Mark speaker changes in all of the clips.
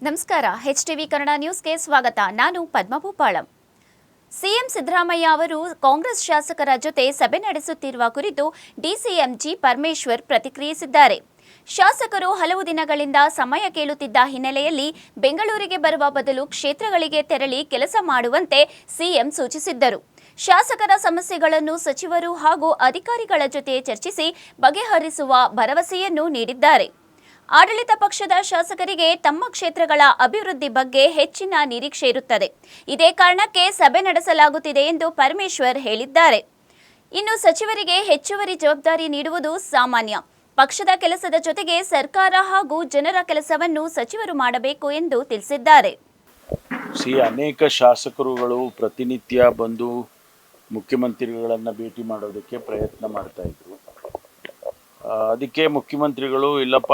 Speaker 1: ನಮಸ್ಕಾರ. HTV ಕನ್ನಡ ನ್ಯೂಸ್ಗೆ ಸ್ವಾಗತ. ನಾನು ಪದ್ಮ ಭೂಪಾಳಂ. ಸಿಎಂ ಸಿದ್ದರಾಮಯ್ಯ ಅವರು ಕಾಂಗ್ರೆಸ್ ಶಾಸಕರ ಜೊತೆ ಸಭೆ ನಡೆಸುತ್ತಿರುವ ಕುರಿತು ಡಿಸಿಎಂ ಜಿ ಪರಮೇಶ್ವರ್ ಪ್ರತಿಕ್ರಿಯಿಸಿದ್ದಾರೆ. ಶಾಸಕರು ಹಲವು ದಿನಗಳಿಂದ ಸಮಯ ಕೇಳುತ್ತಿದ್ದ ಹಿನ್ನೆಲೆಯಲ್ಲಿ ಬೆಂಗಳೂರಿಗೆ ಬರುವ ಬದಲು ಕ್ಷೇತ್ರಗಳಿಗೆ ತೆರಳಿ ಕೆಲಸ ಮಾಡುವಂತೆ ಸಿಎಂ ಸೂಚಿಸಿದ್ದರು. ಶಾಸಕರ ಸಮಸ್ಯೆಗಳನ್ನು ಸಚಿವರು ಹಾಗೂ ಅಧಿಕಾರಿಗಳ ಜೊತೆ ಚರ್ಚಿಸಿ ಬಗೆಹರಿಸುವ ಭರವಸೆಯನ್ನು ನೀಡಿದ್ದಾರೆ. ಆಡಳಿತ ಪಕ್ಷದ ಶಾಸಕರಿಗೆ ತಮ್ಮ ಕ್ಷೇತ್ರಗಳ ಅಭಿವೃದ್ಧಿ ಬಗ್ಗೆ ಹೆಚ್ಚಿನ ನಿರೀಕ್ಷೆ ಇರುತ್ತದೆ. ಇದೇ ಕಾರಣಕ್ಕೆ ಸಭೆ ನಡೆಸಲಾಗುತ್ತಿದೆ ಎಂದು ಪರಮೇಶ್ವರ್ ಹೇಳಿದ್ದಾರೆ. ಇನ್ನು ಸಚಿವರಿಗೆ ಹೆಚ್ಚುವರಿ ಜವಾಬ್ದಾರಿ ನೀಡುವುದು ಸಾಮಾನ್ಯ. ಪಕ್ಷದ ಕೆಲಸದ ಜೊತೆಗೆ ಸರ್ಕಾರ ಹಾಗೂ ಜನರ ಕೆಲಸವನ್ನು ಸಚಿವರು ಮಾಡಬೇಕು ಎಂದು ತಿಳಿಸಿದ್ದಾರೆ.
Speaker 2: ಅನೇಕ ಶಾಸಕರುಗಳು ಪ್ರತಿನಿತ್ಯ ಬಂದು ಮುಖ್ಯಮಂತ್ರಿಗಳನ್ನು ಭೇಟಿ ಮಾಡೋದಕ್ಕೆ ಪ್ರಯತ್ನ ಮಾಡ್ತಾ ಇದ್ರು. ಅದಕ್ಕೆ ಮುಖ್ಯಮಂತ್ರಿಗಳು ಇಲ್ಲಪ್ಪ,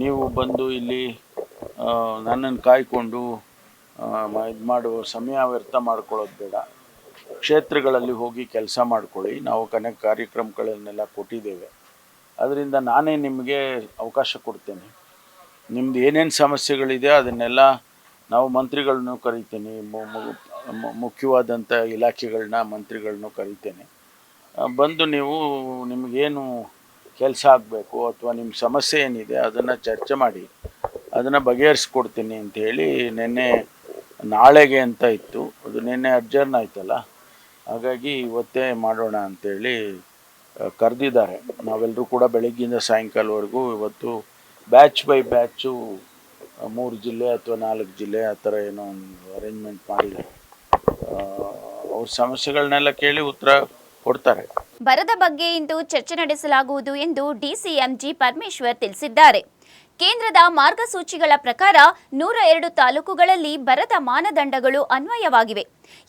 Speaker 2: ನೀವು ಬಂದು ಇಲ್ಲಿ ನನ್ನನ್ನು ಕಾಯ್ಕೊಂಡು ಇದು ಮಾಡುವ ಸಮಯ ವ್ಯರ್ಥ ಮಾಡ್ಕೊಳ್ಳೋದು ಬೇಡ, ಕ್ಷೇತ್ರಗಳಲ್ಲಿ ಹೋಗಿ ಕೆಲಸ ಮಾಡ್ಕೊಳ್ಳಿ, ನಾವು ಕಾರ್ಯಕ್ರಮಗಳನ್ನೆಲ್ಲ ಕೊಟ್ಟಿದ್ದೇವೆ, ಅದರಿಂದ ನಾನೇ ನಿಮಗೆ ಅವಕಾಶ ಕೊಡ್ತೇನೆ, ನಿಮ್ಮದು ಏನೇನು ಸಮಸ್ಯೆಗಳಿದೆ ಅದನ್ನೆಲ್ಲ ನಾವು ಮಂತ್ರಿಗಳನ್ನೂ ಕರಿತೇನೆ, ಮುಖ್ಯವಾದಂಥ ಇಲಾಖೆಗಳನ್ನ ಮಂತ್ರಿಗಳನ್ನೂ ಕರಿತೇನೆ, ಬಂದು ನೀವು ನಿಮಗೇನು ಕೆಲಸ ಆಗಬೇಕು ಅಥವಾ ನಿಮ್ಮ ಸಮಸ್ಯೆ ಏನಿದೆ ಅದನ್ನು ಚರ್ಚೆ ಮಾಡಿ ಅದನ್ನು ಬಗೆಹರಿಸ್ಕೊಡ್ತೀನಿ ಅಂಥೇಳಿ ನಾಳೆಗೆ ಅಂತ ಇತ್ತು, ಅದು ನಿನ್ನೆ ಅಡ್ಜರ್ನ್ ಆಯ್ತಲ್ಲ, ಹಾಗಾಗಿ ಇವತ್ತೇ ಮಾಡೋಣ ಅಂಥೇಳಿ ಕರೆದಿದ್ದಾರೆ. ನಾವೆಲ್ಲರೂ ಕೂಡ ಬೆಳಗ್ಗಿಂದ ಸಾಯಂಕಾಲವರೆಗೂ ಇವತ್ತು ಬ್ಯಾಚ್ ಬೈ ಬ್ಯಾಚು 3 ಜಿಲ್ಲೆ ಅಥವಾ 4 ಜಿಲ್ಲೆ ಆ ಥರ ಏನೋ ಒಂದು ಅರೇಂಜ್ಮೆಂಟ್ ಮಾಡಿದ್ದಾರೆ. ಅವ್ರ ಸಮಸ್ಯೆಗಳನ್ನೆಲ್ಲ ಕೇಳಿ ಉತ್ತರ ಕೊಡ್ತಾರೆ.
Speaker 1: ಬರದ ಬಗ್ಗೆ ಇಂದು ಚರ್ಚೆ ನಡೆಸಲಾಗುವುದು ಎಂದು ಡಿಸಿಎಂ ಜಿ ಪರಮೇಶ್ವರ್ ತಿಳಿಸಿದ್ದಾರೆ. ಕೇಂದ್ರದ ಮಾರ್ಗಸೂಚಿಗಳ ಪ್ರಕಾರ 102 ತಾಲೂಕುಗಳಲ್ಲಿ ಬರದ ಮಾನದಂಡಗಳು ಅನ್ವಯವಾಗಿವೆ.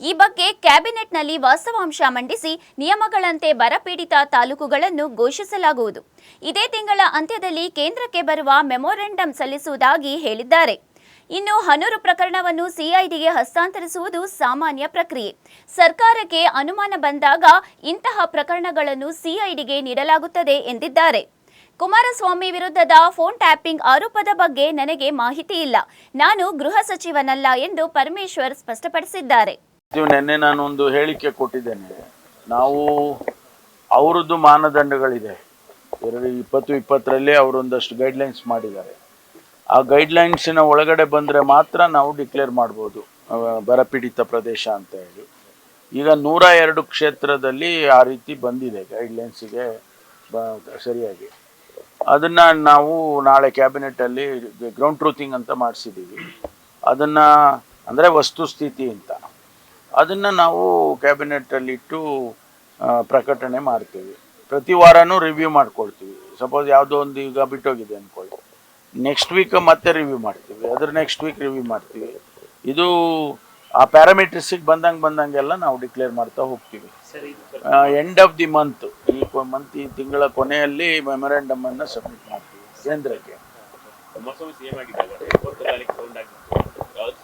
Speaker 1: ಈ ಬಗ್ಗೆ ಕ್ಯಾಬಿನೆಟ್ನಲ್ಲಿ ವಾಸ್ತವಾಂಶ ಮಂಡಿಸಿ ನಿಯಮಗಳಂತೆ ಬರಪೀಡಿತ ತಾಲೂಕುಗಳನ್ನು ಘೋಷಿಸಲಾಗುವುದು. ಇದೇ ತಿಂಗಳ ಅಂತ್ಯದಲ್ಲಿ ಕೇಂದ್ರಕ್ಕೆ ಬರುವ ಮೆಮೊರೆಂಡಂ ಸಲ್ಲಿಸುವುದಾಗಿ ಹೇಳಿದ್ದಾರೆ. ಇನ್ನು ಹನೂರು ಪ್ರಕರಣವನ್ನು ಸಿಐಡಿಗೆ ಹಸ್ತಾಂತರಿಸುವುದು ಸಾಮಾನ್ಯ ಪ್ರಕ್ರಿಯೆ. ಸರ್ಕಾರಕ್ಕೆ ಅನುಮಾನ ಬಂದಾಗ ಇಂತಹ ಪ್ರಕರಣಗಳನ್ನು ಸಿಐಡಿಗೆ ನೀಡಲಾಗುತ್ತದೆ ಎಂದಿದ್ದಾರೆ. ಕುಮಾರಸ್ವಾಮಿ ವಿರುದ್ಧದ ಫೋನ್ ಟ್ಯಾಪಿಂಗ್ ಆರೋಪದ ಬಗ್ಗೆ ನನಗೆ ಮಾಹಿತಿ ಇಲ್ಲ, ನಾನು ಗೃಹ ಸಚಿವನಲ್ಲ ಎಂದು ಪರಮೇಶ್ವರ್ ಸ್ಪಷ್ಟಪಡಿಸಿದ್ದಾರೆ.
Speaker 2: ನಿನ್ನೆ ನಾನು ಒಂದು ಹೇಳಿಕೆ ಕೊಟ್ಟಿದ್ದೇನೆ, ನಾವು ಅವರದ್ದು ಮಾನದಂಡಗಳಿದೆ, 2020 ಅವರೊಂದಷ್ಟು ಗೈಡ್ಲೈನ್ಸ್ ಮಾಡಿದ್ದಾರೆ. ಆ ಗೈಡ್ಲೈನ್ಸಿನ ಒಳಗಡೆ ಬಂದರೆ ಮಾತ್ರ ನಾವು ಡಿಕ್ಲೇರ್ ಮಾಡ್ಬೋದು ಬರಪೀಡಿತ ಪ್ರದೇಶ ಅಂತ ಹೇಳಿ. ಈಗ 102 ಕ್ಷೇತ್ರದಲ್ಲಿ ಆ ರೀತಿ ಬಂದಿದೆ ಗೈಡ್ಲೈನ್ಸಿಗೆ ಸರಿಯಾಗಿ. ಅದನ್ನು ನಾವು ನಾಳೆ ಕ್ಯಾಬಿನೆಟಲ್ಲಿ ಗ್ರೌಂಡ್ ಟ್ರೂತಿಂಗ್ ಅಂತ ಮಾಡಿಸಿದ್ದೀವಿ. ಅದನ್ನು ಅಂದರೆ ವಸ್ತುಸ್ಥಿತಿ ಅಂತ, ಅದನ್ನು ನಾವು ಕ್ಯಾಬಿನೆಟಲ್ಲಿಟ್ಟು ಪ್ರಕಟಣೆ ಮಾಡ್ತೀವಿ. ಪ್ರತಿ ವಾರನೂ ರಿವ್ಯೂ ಮಾಡ್ಕೊಳ್ತೀವಿ. ಸಪೋಸ್ ಯಾವುದೋ ಒಂದು ಈಗ ಬಿಟ್ಟೋಗಿದೆ ಅಂದ್ಕೊಳ್ಳಿ, ನೆಕ್ಸ್ಟ್ ವೀಕ್ ಮತ್ತೆ ರಿವ್ಯೂ ಮಾಡ್ತೀವಿ, ಅದ್ರ ನೆಕ್ಸ್ಟ್ ವೀಕ್ ರಿವ್ಯೂ ಮಾಡ್ತೀವಿ. ಇದು ಆ ಪ್ಯಾರಾಮೀಟರ್ಸಿಗೆ ಬಂದಂಗೆಲ್ಲ ನಾವು ಡಿಕ್ಲೇರ್ ಮಾಡ್ತಾ ಹೋಗ್ತೀವಿ. ಎಂಡ್ ಆಫ್ ದಿ ಮಂತ್, ಈ ತಿಂಗಳ ಕೊನೆಯಲ್ಲಿ ಮೆಮೊರೆಂಡಮ್ ಅನ್ನು ಸಬ್ಮಿಟ್ ಮಾಡ್ತೀವಿ ಕೇಂದ್ರಕ್ಕೆ.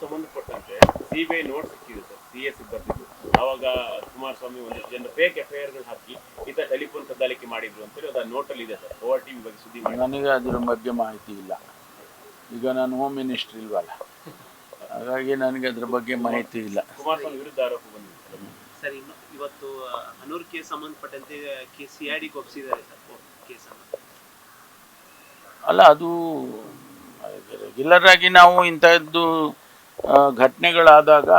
Speaker 3: ಸಂಬಂಧಪಟ್ಟಂತೆ ಸಿಬಿಐ ನೋಟ್ ಸಿಕ್ಕಿದೆ ಸರ್, CS ಬರ್ತಿದ್ದು. ಆವಾಗ ಕುಮಾರಸ್ವಾಮಿ ಒಂದಿಷ್ಟು ಜನ ಫೇಕ್ FIR ಹಾಕಿ ಈತ ಟೆಲಿಫೋನ್ ಕದ್ದಾಲಿಕೆ ಮಾಡಿದ್ರು ಅಂತೇಳಿ ಅದು ನೋಟಲ್ಲಿ ಇದೆ ಸರ್. ORTV ಬಗ್ಗೆ ಸುದ್ದಿ ಮಾಡಿ.
Speaker 2: ನನಗೆ ಅದ್ರ ಬಗ್ಗೆ ಮಾಹಿತಿ ಇಲ್ಲ. ಈಗ ನಾನು ಹೋಮ್ ಮಿನಿಸ್ಟ್ರಿ ಇಲ್ವಲ್ಲ, ಹಾಗಾಗಿ ನನಗೆ ಅದ್ರ ಬಗ್ಗೆ ಮಾಹಿತಿ ಇಲ್ಲ.
Speaker 3: ಕುಮಾರಸ್ವಾಮಿ ವಿರುದ್ಧ ಆರೋಪ ಬಂದಿದೆ
Speaker 4: ಸರ್. ಇವತ್ತು ಹನೂರು ಕೇಸ್ ಸಂಬಂಧಪಟ್ಟಂತೆ CIDಗೆ ಒಪ್ಪಿಸಿದ್ದಾರೆ ಸರ್ ಕೇಸ್
Speaker 2: ಅಲ್ಲ, ಅದು ರೆಗ್ಯುಲರ್ ಆಗಿ ನಾವು ಇಂಥದ್ದು ಘಟನೆಗಳಾದಾಗ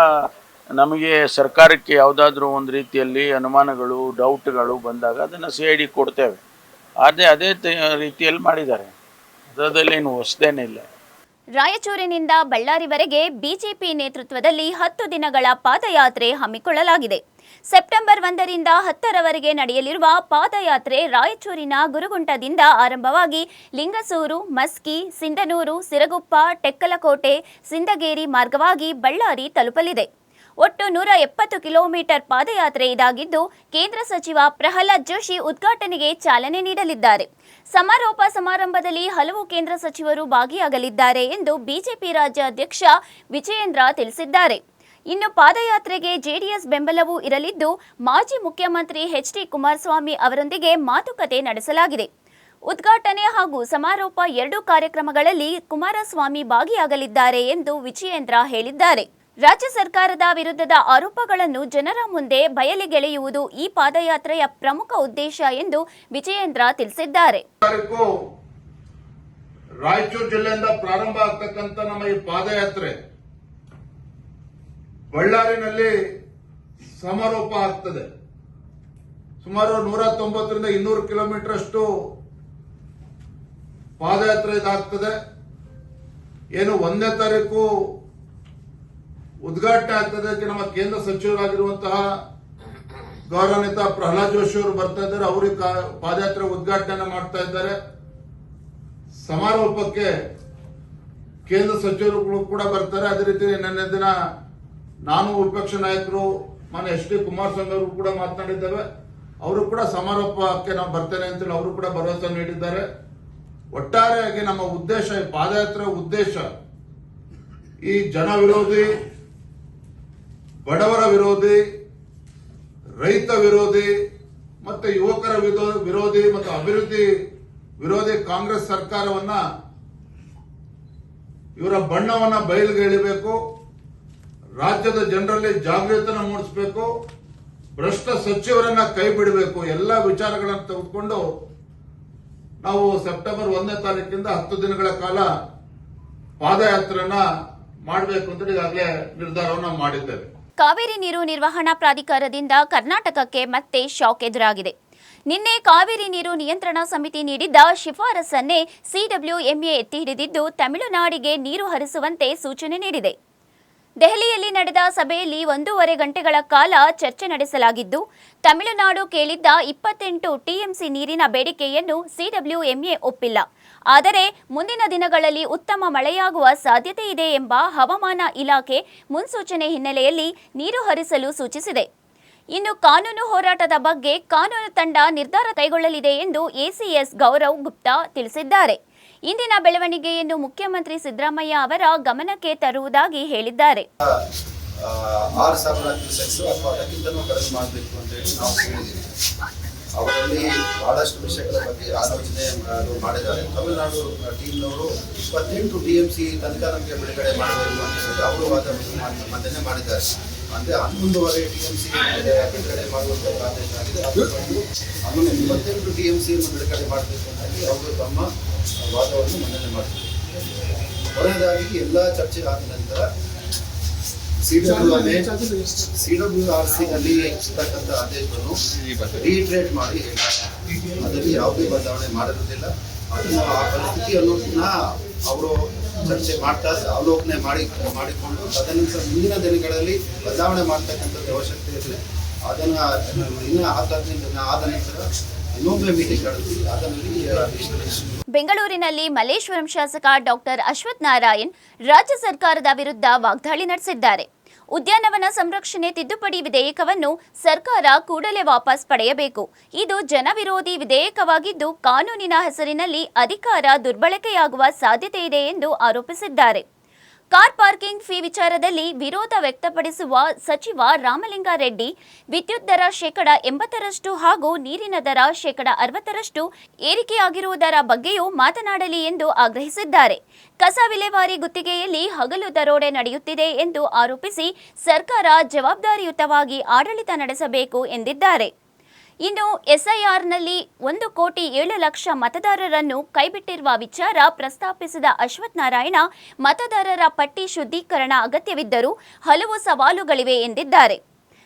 Speaker 2: ನಮಗೆ ಸರ್ಕಾರಕ್ಕೆ ಯಾವುದಾದ್ರೂ ಒಂದು ರೀತಿಯಲ್ಲಿ ಅನುಮಾನಗಳು, ಡೌಟ್ಗಳು ಬಂದಾಗ ಅದನ್ನು CID ಕೊಡ್ತೇವೆ. ಅದೇ ರೀತಿಯಲ್ಲಿ ಮಾಡಿದ್ದಾರೆ, ಅದರಲ್ಲೇನು ಹೊಸದೇನಿಲ್ಲ.
Speaker 1: ರಾಯಚೂರಿನಿಂದ ಬಳ್ಳಾರಿವರೆಗೆ ಬಿಜೆಪಿ ನೇತೃತ್ವದಲ್ಲಿ 10 ದಿನಗಳ ಪಾದಯಾತ್ರೆ ಹಮ್ಮಿಕೊಳ್ಳಲಾಗಿದೆ. ಸೆಪ್ಟೆಂಬರ್ 1ರಿಂದ 10ರವರೆಗೆ ನಡೆಯಲಿರುವ ಪಾದಯಾತ್ರೆ ರಾಯಚೂರಿನ ಗುರುಗುಂಟದಿಂದ ಆರಂಭವಾಗಿ ಲಿಂಗಸೂರು, ಮಸ್ಕಿ, ಸಿಂಧನೂರು, ಸಿರಗುಪ್ಪ, ಟೆಕ್ಕಲಕೋಟೆ, ಸಿಂದಗೇರಿ ಮಾರ್ಗವಾಗಿ ಬಳ್ಳಾರಿ ತಲುಪಲಿದೆ. ಒಟ್ಟು 170 ಕಿಲೋಮೀಟರ್ ಪಾದಯಾತ್ರೆ ಇದಾಗಿದ್ದು, ಕೇಂದ್ರ ಸಚಿವ ಪ್ರಹ್ಲಾದ್ ಜೋಶಿ ಉದ್ಘಾಟನೆಗೆ ಚಾಲನೆ ನೀಡಲಿದ್ದಾರೆ. ಸಮಾರೋಪ ಸಮಾರಂಭದಲ್ಲಿ ಹಲವು ಕೇಂದ್ರ ಸಚಿವರು ಭಾಗಿಯಾಗಲಿದ್ದಾರೆ ಎಂದು ಬಿಜೆಪಿ ರಾಜ್ಯಾಧ್ಯಕ್ಷ ವಿಜಯೇಂದ್ರ ತಿಳಿಸಿದ್ದಾರೆ. ಇನ್ನು ಪಾದಯಾತ್ರೆಗೆ ಜೆಡಿಎಸ್ ಬೆಂಬಲವೂ ಇರಲಿದ್ದು, ಮಾಜಿ ಮುಖ್ಯಮಂತ್ರಿ HD ಕುಮಾರಸ್ವಾಮಿ ಅವರೊಂದಿಗೆ ಮಾತುಕತೆ ನಡೆಸಲಾಗಿದೆ. ಉದ್ಘಾಟನೆ ಹಾಗೂ ಸಮಾರೋಪ ಎರಡೂ ಕಾರ್ಯಕ್ರಮಗಳಲ್ಲಿ ಕುಮಾರಸ್ವಾಮಿ ಭಾಗಿಯಾಗಲಿದ್ದಾರೆ ಎಂದು ವಿಜಯೇಂದ್ರ ಹೇಳಿದ್ದಾರೆ. ರಾಜ್ಯ ಸರ್ಕಾರದ ವಿರುದ್ಧದ ಆರೋಪಗಳನ್ನು ಜನರ ಮುಂದೆ ಬಯಲಿಗೆಳೆಯುವುದು ಈ ಪಾದಯಾತ್ರೆಯ ಪ್ರಮುಖ ಉದ್ದೇಶ ಎಂದು ವಿಜಯೇಂದ್ರ ತಿಳಿಸಿದ್ದಾರೆ.
Speaker 5: ರಾಯಚೂರು ಜಿಲ್ಲೆಯಿಂದ ಪ್ರಾರಂಭ ಆಗ್ತಕ್ಕಂಥ ನಮ್ಮ ಈ ಪಾದಯಾತ್ರೆ ಬಳ್ಳಾರಿನಲ್ಲಿ ಸಮಾರೋಪ ಆಗ್ತದೆ. ಸುಮಾರು 190ರಿಂದ 200 ಕಿಲೋಮೀಟರ್ ಅಷ್ಟು ಪಾದಯಾತ್ರೆ ಇದಾಗ್ತದೆ. ಏನು 1ನೇ ತಾರೀಕು ಉದ್ಘಾಟನೆ ಆಗ್ತದೆ. ನಮ್ಮ ಕೇಂದ್ರ ಸಚಿವರಾಗಿರುವಂತಹ ಗೌರವಾನ್ವಿತ ಪ್ರಹ್ಲಾದ್ ಜೋಶಿ ಅವರು ಬರ್ತಾ ಇದ್ದಾರೆ. ಅವರಿಗೆ ಪಾದಯಾತ್ರೆ ಉದ್ಘಾಟನೆ ಮಾಡ್ತಾ ಇದ್ದಾರೆ. ಸಮಾರೋಪಕ್ಕೆ ಕೇಂದ್ರ ಸಚಿವರುಗಳು ಕೂಡ ಬರ್ತಾರೆ. ಅದೇ ರೀತಿ ನಿನ್ನೆ ದಿನ ನಾನು ವಿಪಕ್ಷ ನಾಯಕರು ಮಾನ್ಯ ಎಚ್ ಡಿ ಕುಮಾರಸ್ವಾಮಿ ಅವರು ಕೂಡ ಮಾತನಾಡಿದ್ದೇವೆ. ಅವರು ಕೂಡ ಸಮಾರೋಪಕ್ಕೆ ನಾವು ಬರ್ತೇನೆ ಅಂತೇಳಿ ಅವರು ಕೂಡ ಭರವಸೆ ನೀಡಿದ್ದಾರೆ. ಒಟ್ಟಾರೆಯಾಗಿ ನಮ್ಮ ಉದ್ದೇಶ, ಈ ಪಾದಯಾತ್ರೆ ಉದ್ದೇಶ ಈ ಜನ ವಿರೋಧಿ, ಬಡವರ ವಿರೋಧಿ, ರೈತ ವಿರೋಧಿ ಮತ್ತೆ ಯುವಕರ ವಿರೋಧಿ ಮತ್ತು ಅಭಿವೃದ್ಧಿ ವಿರೋಧಿ ಕಾಂಗ್ರೆಸ್ ಸರ್ಕಾರವನ್ನ ಇವರ ಬಣ್ಣವನ್ನ ಬಯಲಿಗೆ ಎಳಿಬೇಕು. ರಾಜ್ಯದ ಜನರಲ್ಲಿ ಜಾಗೃತಿಯನ್ನು ಮೂಡಿಸಬೇಕು. ಭ್ರಷ್ಟ ಸಚಿವರನ್ನ ಕೈ ಬಿಡಬೇಕು. ಎಲ್ಲ ವಿಚಾರಗಳನ್ನು ತೆಗೆದುಕೊಂಡು ನಾವು ಸೆಪ್ಟೆಂಬರ್ 1ನೇ ತಾರೀಕಿಂದ 10 ದಿನಗಳ ಕಾಲ ಪಾದಯಾತ್ರೆಯನ್ನ ಮಾಡಬೇಕು ಅಂತ ಈಗಾಗಲೇ ನಿರ್ಧಾರವನ್ನು ಮಾಡಿದ್ದೇವೆ.
Speaker 1: ಕಾವೇರಿ ನೀರು ನಿರ್ವಹಣಾ ಪ್ರಾಧಿಕಾರದಿಂದ ಕರ್ನಾಟಕಕ್ಕೆ ಮತ್ತೆ ಶಾಕ್ ಎದುರಾಗಿದೆ. ನಿನ್ನೆ ಕಾವೇರಿ ನೀರು ನಿಯಂತ್ರಣ ಸಮಿತಿ ನೀಡಿದ್ದ ಶಿಫಾರಸನ್ನೇ ಸಿಡಬ್ಲ್ಯೂಎಂಎ ಎತ್ತಿ ಹಿಡಿದಿದ್ದು ತಮಿಳುನಾಡಿಗೆ ನೀರು ಹರಿಸುವಂತೆ ಸೂಚನೆ ನೀಡಿದೆ. ದೆಹಲಿಯಲ್ಲಿ ನಡೆದ ಸಭೆಯಲ್ಲಿ 1.5 ಗಂಟೆಗಳ ಕಾಲ ಚರ್ಚೆ ನಡೆಸಲಾಗಿದ್ದು, ತಮಿಳುನಾಡು ಕೇಳಿದ್ದ 28 ಟಿಎಂಸಿ ನೀರಿನ ಬೇಡಿಕೆಯನ್ನು ಸಿಡಬ್ಲ್ಯೂಎಂಎ ಒಪ್ಪಿಲ್ಲ. ಆದರೆ ಮುಂದಿನ ದಿನಗಳಲ್ಲಿ ಉತ್ತಮ ಮಳೆಯಾಗುವ ಸಾಧ್ಯತೆ ಇದೆ ಎಂಬ ಹವಾಮಾನ ಇಲಾಖೆ ಮುನ್ಸೂಚನೆ ಹಿನ್ನೆಲೆಯಲ್ಲಿ ನೀರು ಹರಿಸಲು ಸೂಚಿಸಿದೆ. ಇನ್ನು ಕಾನೂನು ಹೋರಾಟದ ಬಗ್ಗೆ ಕಾನೂನು ತಂಡ ನಿರ್ಧಾರ ಕೈಗೊಳ್ಳಲಿದೆ ಎಂದು ಎಸಿಎಸ್ ಗೌರವ್ ಗುಪ್ತಾ ತಿಳಿಸಿದ್ದಾರೆ. ಇಂದಿನ ಬೆಳವಣಿಗೆಯನ್ನು ಮುಖ್ಯಮಂತ್ರಿ ಸಿದ್ದರಾಮಯ್ಯ ಅವರ ಗಮನಕ್ಕೆ ತರುವುದಾಗಿ ಹೇಳಿದ್ದಾರೆ.
Speaker 6: 6,000 ಕ್ಯೂಸೆಕ್ಸ್ ಅಥವಾ ಅದಕ್ಕಿಂತಲೂ ಕಡಿಮೆ ಮಾಡಬೇಕು ಅಂತ ಹೇಳಿ ನಾವು ಹೇಳಿದ್ದೀವಿ. ಅವರಲ್ಲಿ ಬಹಳಷ್ಟು ವಿಷಯಗಳ ಬಗ್ಗೆ ಆಲೋಚನೆ ಮಾಡಿದ್ದಾರೆ. ತಮಿಳುನಾಡು ಟೀಮ್ನವರು 28 ಟಿಎಂಸಿ ತನಕ ನಮಗೆ ಬಿಡುಗಡೆ ಮಾಡಬೇಕು ಅಂತ ಹೇಳಿ ಅವರು ಮಂಡನೆ ಮಾಡಿದ್ದಾರೆ. ಅಂದರೆ 11.5 ಟಿಎಂಸಿ ಬಿಡುಗಡೆ ಮಾಡುವಂಥ ಆದೇಶ ಆಗಿದೆ. ಆಮೇಲೆ 28 ಟಿಎಂಸಿಯನ್ನು ಬಿಡುಗಡೆ ಮಾಡಬೇಕು ಅಂತ ಹೇಳಿ ಅವರು ತಮ್ಮ ವಾದವನ್ನು ಮಂಡನೆ ಮಾಡ್ತಾರೆ. ಕೊನೆಯದಾಗಿ ಎಲ್ಲ ಚರ್ಚೆ ಆದ ನಂತರ ಸಿಡಬ್ಲ್ಯೂಆರ್ಸಿನಲ್ಲಿ ಇರ್ತಕ್ಕಂಥ ಆದೇಶವನ್ನು ರೀಟ್ರೇಟ್ ಮಾಡಿ ಹೇಳಿದ್ದಾರೆ. ಅದರಲ್ಲಿ ಯಾವುದೇ ಬದಲಾವಣೆ ಮಾಡಿರುವುದಿಲ್ಲ. ಅದನ್ನು ಆ ಪರಿಸ್ಥಿತಿಯನ್ನು ಪುನಃ ಅವರು ಚರ್ಚೆ ಮಾಡ್ತಾರೆ, ಅವಲೋಕನೆ ಮಾಡಿಕೊಂಡು ತದನಂತರ ಮುಂದಿನ ದಿನಗಳಲ್ಲಿ ಬದಲಾವಣೆ ಮಾಡ್ತಕ್ಕಂಥದ್ದು ಅವಶ್ಯಕತೆ ಇರಲಿ. ಅದನ್ನು ಇನ್ನು ಆದ ನಂತರ ಇನ್ನೊಮ್ಮೆ ಮೀಟಿಂಗ್ ನಡೆಸಿ ಅದರಲ್ಲಿ
Speaker 1: ಬೆಂಗಳೂರಿನಲ್ಲಿ ಮಲ್ಲೇಶ್ವರಂ ಶಾಸಕ ಡಾಕ್ಟರ್ ಅಶ್ವಥ್ ನಾರಾಯಣ್ ರಾಜ್ಯ ಸರ್ಕಾರದ ವಿರುದ್ಧ ವಾಗ್ದಾಳಿ ನಡೆಸಿದ್ದಾರೆ. ಉದ್ಯಾನವನ ಸಂರಕ್ಷಣೆ ತಿದ್ದುಪಡಿ ವಿಧೇಯಕವನ್ನು ಸರ್ಕಾರ ಕೂಡಲೇ ವಾಪಸ್ ಪಡೆಯಬೇಕು. ಇದು ಜನವಿರೋಧಿ ವಿಧೇಯಕವಾಗಿದ್ದು ಕಾನೂನಿನ ಹೆಸರಿನಲ್ಲಿ ಅಧಿಕಾರ ದುರ್ಬಳಕೆಯಾಗುವ ಸಾಧ್ಯತೆ ಇದೆ ಎಂದು ಆರೋಪಿಸಿದ್ದಾರೆ. ಕಾರ್ ಪಾರ್ಕಿಂಗ್ ಫೀ ವಿಚಾರದಲ್ಲಿ ವಿರೋಧ ವ್ಯಕ್ತಪಡಿಸುವ ಸಚಿವ ರಾಮಲಿಂಗಾರೆಡ್ಡಿ ವಿದ್ಯುತ್ ದರ 80% ಹಾಗೂ ನೀರಿನ ದರ 60% ಏರಿಕೆಯಾಗಿರುವುದರ ಬಗ್ಗೆಯೂ ಮಾತನಾಡಲಿ ಎಂದು ಆಗ್ರಹಿಸಿದ್ದಾರೆ. ಕಸ ವಿಲೇವಾರಿ ಗುತ್ತಿಗೆಯಲ್ಲಿ ಹಗಲು ದರೋಡೆ ನಡೆಯುತ್ತಿದೆ ಎಂದು ಆರೋಪಿಸಿ ಸರ್ಕಾರ ಜವಾಬ್ದಾರಿಯುತವಾಗಿ ಆಡಳಿತ ನಡೆಸಬೇಕು ಎಂದಿದ್ದಾರೆ. ಇನ್ನು ಎಸ್ಐಆರ್ನಲ್ಲಿ 1,07,00,000 ಮತದಾರರನ್ನು ಕೈಬಿಟ್ಟಿರುವ ವಿಚಾರ ಪ್ರಸ್ತಾಪಿಸಿದ ಅಶ್ವಥ್ ನಾರಾಯಣ ಮತದಾರರ ಪಟ್ಟಿ ಶುದ್ಧೀಕರಣ ಅಗತ್ಯವಿದ್ದರೂ ಹಲವು ಸವಾಲುಗಳಿವೆ ಎಂದಿದ್ದಾರೆ.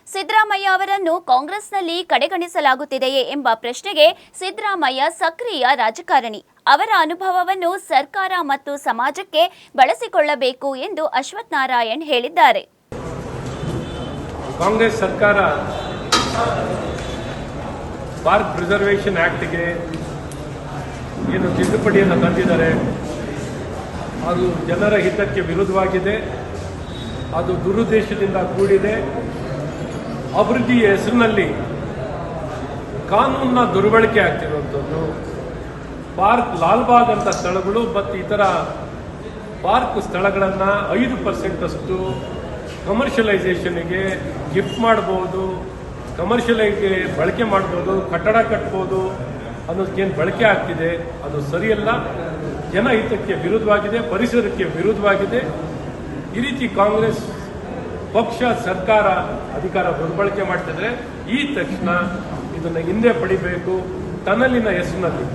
Speaker 1: ಸಿದ್ದರಾಮಯ್ಯ ಅವರನ್ನು ಕಾಂಗ್ರೆಸ್ನಲ್ಲಿ ಕಡೆಗಣಿಸಲಾಗುತ್ತಿದೆಯೇ ಎಂಬ ಪ್ರಶ್ನೆಗೆ ಸಿದ್ದರಾಮಯ್ಯ ಸಕ್ರಿಯ ರಾಜಕಾರಣಿ, ಅವರ ಅನುಭವವನ್ನು ಸರ್ಕಾರ ಮತ್ತು ಸಮಾಜಕ್ಕೆ ಬಳಸಿಕೊಳ್ಳಬೇಕು ಎಂದು ಅಶ್ವಥ್ ನಾರಾಯಣ್ ಹೇಳಿದ್ದಾರೆ.
Speaker 7: ಕಾಂಗ್ರೆಸ್ ಸರ್ಕಾರ ಪಾರ್ಕ್ ಪ್ರಿಸರ್ವೇಷನ್ ಆ್ಯಕ್ಟ್ಗೆ ಏನು ತಿದ್ದುಪಡಿಯನ್ನು ತಂದಿದ್ದಾರೆ, ಅದು ಜನರ ಹಿತಕ್ಕೆ ವಿರುದ್ಧವಾಗಿದೆ. ಅದು ದುರುದ್ದೇಶದಿಂದ ಕೂಡಿದೆ. ಅಭಿವೃದ್ಧಿಯ ಹೆಸರಿನಲ್ಲಿ ಕಾನೂನನ್ನ ದುರ್ಬಳಕೆ ಆಗ್ತಿರುವಂಥದ್ದು. ಪಾರ್ಕ್ ಲಾಲ್ಬಾಗ್ ಅಂತ ಸ್ಥಳಗಳು ಮತ್ತು ಇತರ ಪಾರ್ಕ್ ಸ್ಥಳಗಳನ್ನು 5% ಕಮರ್ಷಿಯಲೈಸೇಷನ್ಗೆ ಗಿಫ್ಟ್ ಮಾಡ್ಬೋದು, ಕಮರ್ಷಿಯಲ್ಗೆ ಬಳಕೆ ಮಾಡ್ಬೋದು, ಕಟ್ಟಡ ಕಟ್ಬೋದು. ಅನ್ನೋದಕ್ಕೇನು ಬಳಕೆ ಆಗ್ತಿದೆ ಅದು ಸರಿಯಲ್ಲ, ಜನಹಿತಕ್ಕೆ ವಿರುದ್ಧವಾಗಿದೆ, ಪರಿಸರಕ್ಕೆ ವಿರುದ್ಧವಾಗಿದೆ. ಈ ರೀತಿ ಕಾಂಗ್ರೆಸ್ ಪಕ್ಷ ಸರ್ಕಾರ ಅಧಿಕಾರ ದುರ್ಬಳಕೆ ಮಾಡ್ತಿದ್ರೆ ಈ ತಕ್ಷಣ ಇದನ್ನು ಹಿಂದೆ ಪಡಿಬೇಕು. ಟನಲಿನ ಹೆಸರಿನಲ್ಲಿ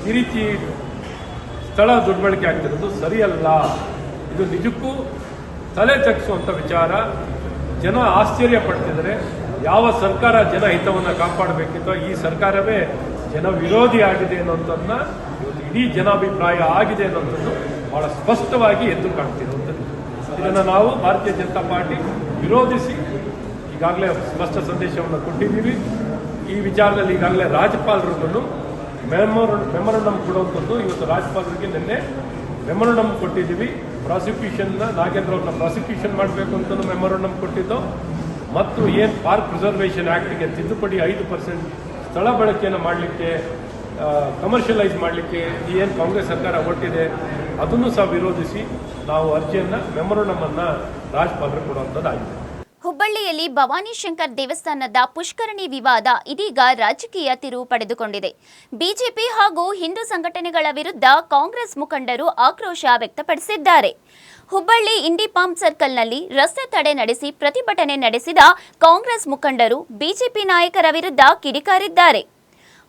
Speaker 7: ಈ ರೀತಿ ಸ್ಥಳ ದುರ್ಬಳಕೆ ಆಗ್ತಿರೋದು ಸರಿಯಲ್ಲ. ಇದು ನಿಜಕ್ಕೂ ತಲೆ ತಗ್ಗಿಸುವಂಥ ವಿಚಾರ. ಜನ ಆಶ್ಚರ್ಯ ಪಡ್ತಿದ್ದಾರೆ. ಯಾವ ಸರ್ಕಾರ ಜನಹಿತವನ್ನು ಕಾಪಾಡಬೇಕಿತ್ತೋ ಈ ಸರ್ಕಾರವೇ ಜನ ವಿರೋಧಿ ಆಗಿದೆ ಅನ್ನೋಂಥದ್ದನ್ನ ಇವತ್ತು ಇಡೀ ಜನಾಭಿಪ್ರಾಯ ಆಗಿದೆ ಅನ್ನೋಂಥದ್ದು ಬಹಳ ಸ್ಪಷ್ಟವಾಗಿ ಎದ್ದು ಕಾಣ್ತಿರುವಂಥದ್ದು. ಇದನ್ನು ನಾವು ಭಾರತೀಯ ಜನತಾ ಪಾರ್ಟಿ ವಿರೋಧಿಸಿ ಈಗಾಗಲೇ ಸ್ಪಷ್ಟ ಸಂದೇಶವನ್ನು ಕೊಟ್ಟಿದ್ದೀವಿ. ಈ ವಿಚಾರದಲ್ಲಿ ಈಗಾಗಲೇ ರಾಜ್ಯಪಾಲರಿಗೂ ಮೆಮೊರಂಡಮ್ ಕೊಡುವಂಥದ್ದು ಇವತ್ತು ರಾಜ್ಯಪಾಲರಿಗೆ ನಿನ್ನೆ ಮೆಮೊರಂಡಮ್ ಕೊಟ್ಟಿದ್ದೀವಿ. ಪ್ರಾಸಿಕ್ಯೂಷನ್ನ ನಾಗೇಂದ್ರ ಅವ್ರನ್ನ ಪ್ರಾಸಿಕ್ಯೂಷನ್ ಮಾಡಬೇಕು ಅಂತ ಮೆಮೊರಂಡಮ್ ಕೊಟ್ಟಿದ್ದು ಮತ್ತು ಏನು ಪಾರ್ಕ್ ಪ್ರಿಸರ್ವೇಷನ್ ಆ್ಯಕ್ಟ್ಗೆ ತಿದ್ದುಪಡಿ 5% ಸ್ಥಳ ಬಳಕೆಯನ್ನು ಮಾಡಲಿಕ್ಕೆ ಕಮರ್ಷಿಯಲೈಸ್ ಮಾಡಲಿಕ್ಕೆ ಏನು ಕಾಂಗ್ರೆಸ್ ಸರ್ಕಾರ ಹೊರಟಿದೆ ಅದನ್ನು ಸಹ ವಿರೋಧಿಸಿ ನಾವು ಅರ್ಜಿಯನ್ನು ಮೆಮೊರಂಡಮನ್ನು ರಾಜ್ಯಪಾಲರಿಗೆ ಕೊಡುವಂಥದ್ದಾಗಿದೆ.
Speaker 1: ಹುಬ್ಬಳ್ಳಿಯಲ್ಲಿ ಭವಾನಿ ಶಂಕರ್ ದೇವಸ್ಥಾನದ ಪುಷ್ಕರಣಿ ವಿವಾದ ಇದೀಗ ರಾಜಕೀಯ ತಿರುವು ಪಡೆದುಕೊಂಡಿದೆ. ಬಿಜೆಪಿ ಹಾಗೂ ಹಿಂದೂ ಸಂಘಟನೆಗಳ ವಿರುದ್ಧ ಕಾಂಗ್ರೆಸ್ ಮುಖಂಡರು ಆಕ್ರೋಶ ವ್ಯಕ್ತಪಡಿಸಿದ್ದಾರೆ. ಹುಬ್ಬಳ್ಳಿ ಇಂಡಿ ಪಾಮ್ ಸರ್ಕಲ್ನಲ್ಲಿ ರಸ್ತೆ ತಡೆ ನಡೆಸಿ ಪ್ರತಿಭಟನೆ ನಡೆಸಿದ ಕಾಂಗ್ರೆಸ್ ಮುಖಂಡರು ಬಿಜೆಪಿ ನಾಯಕರ ವಿರುದ್ಧ ಕಿಡಿಕಾರಿದ್ದಾರೆ.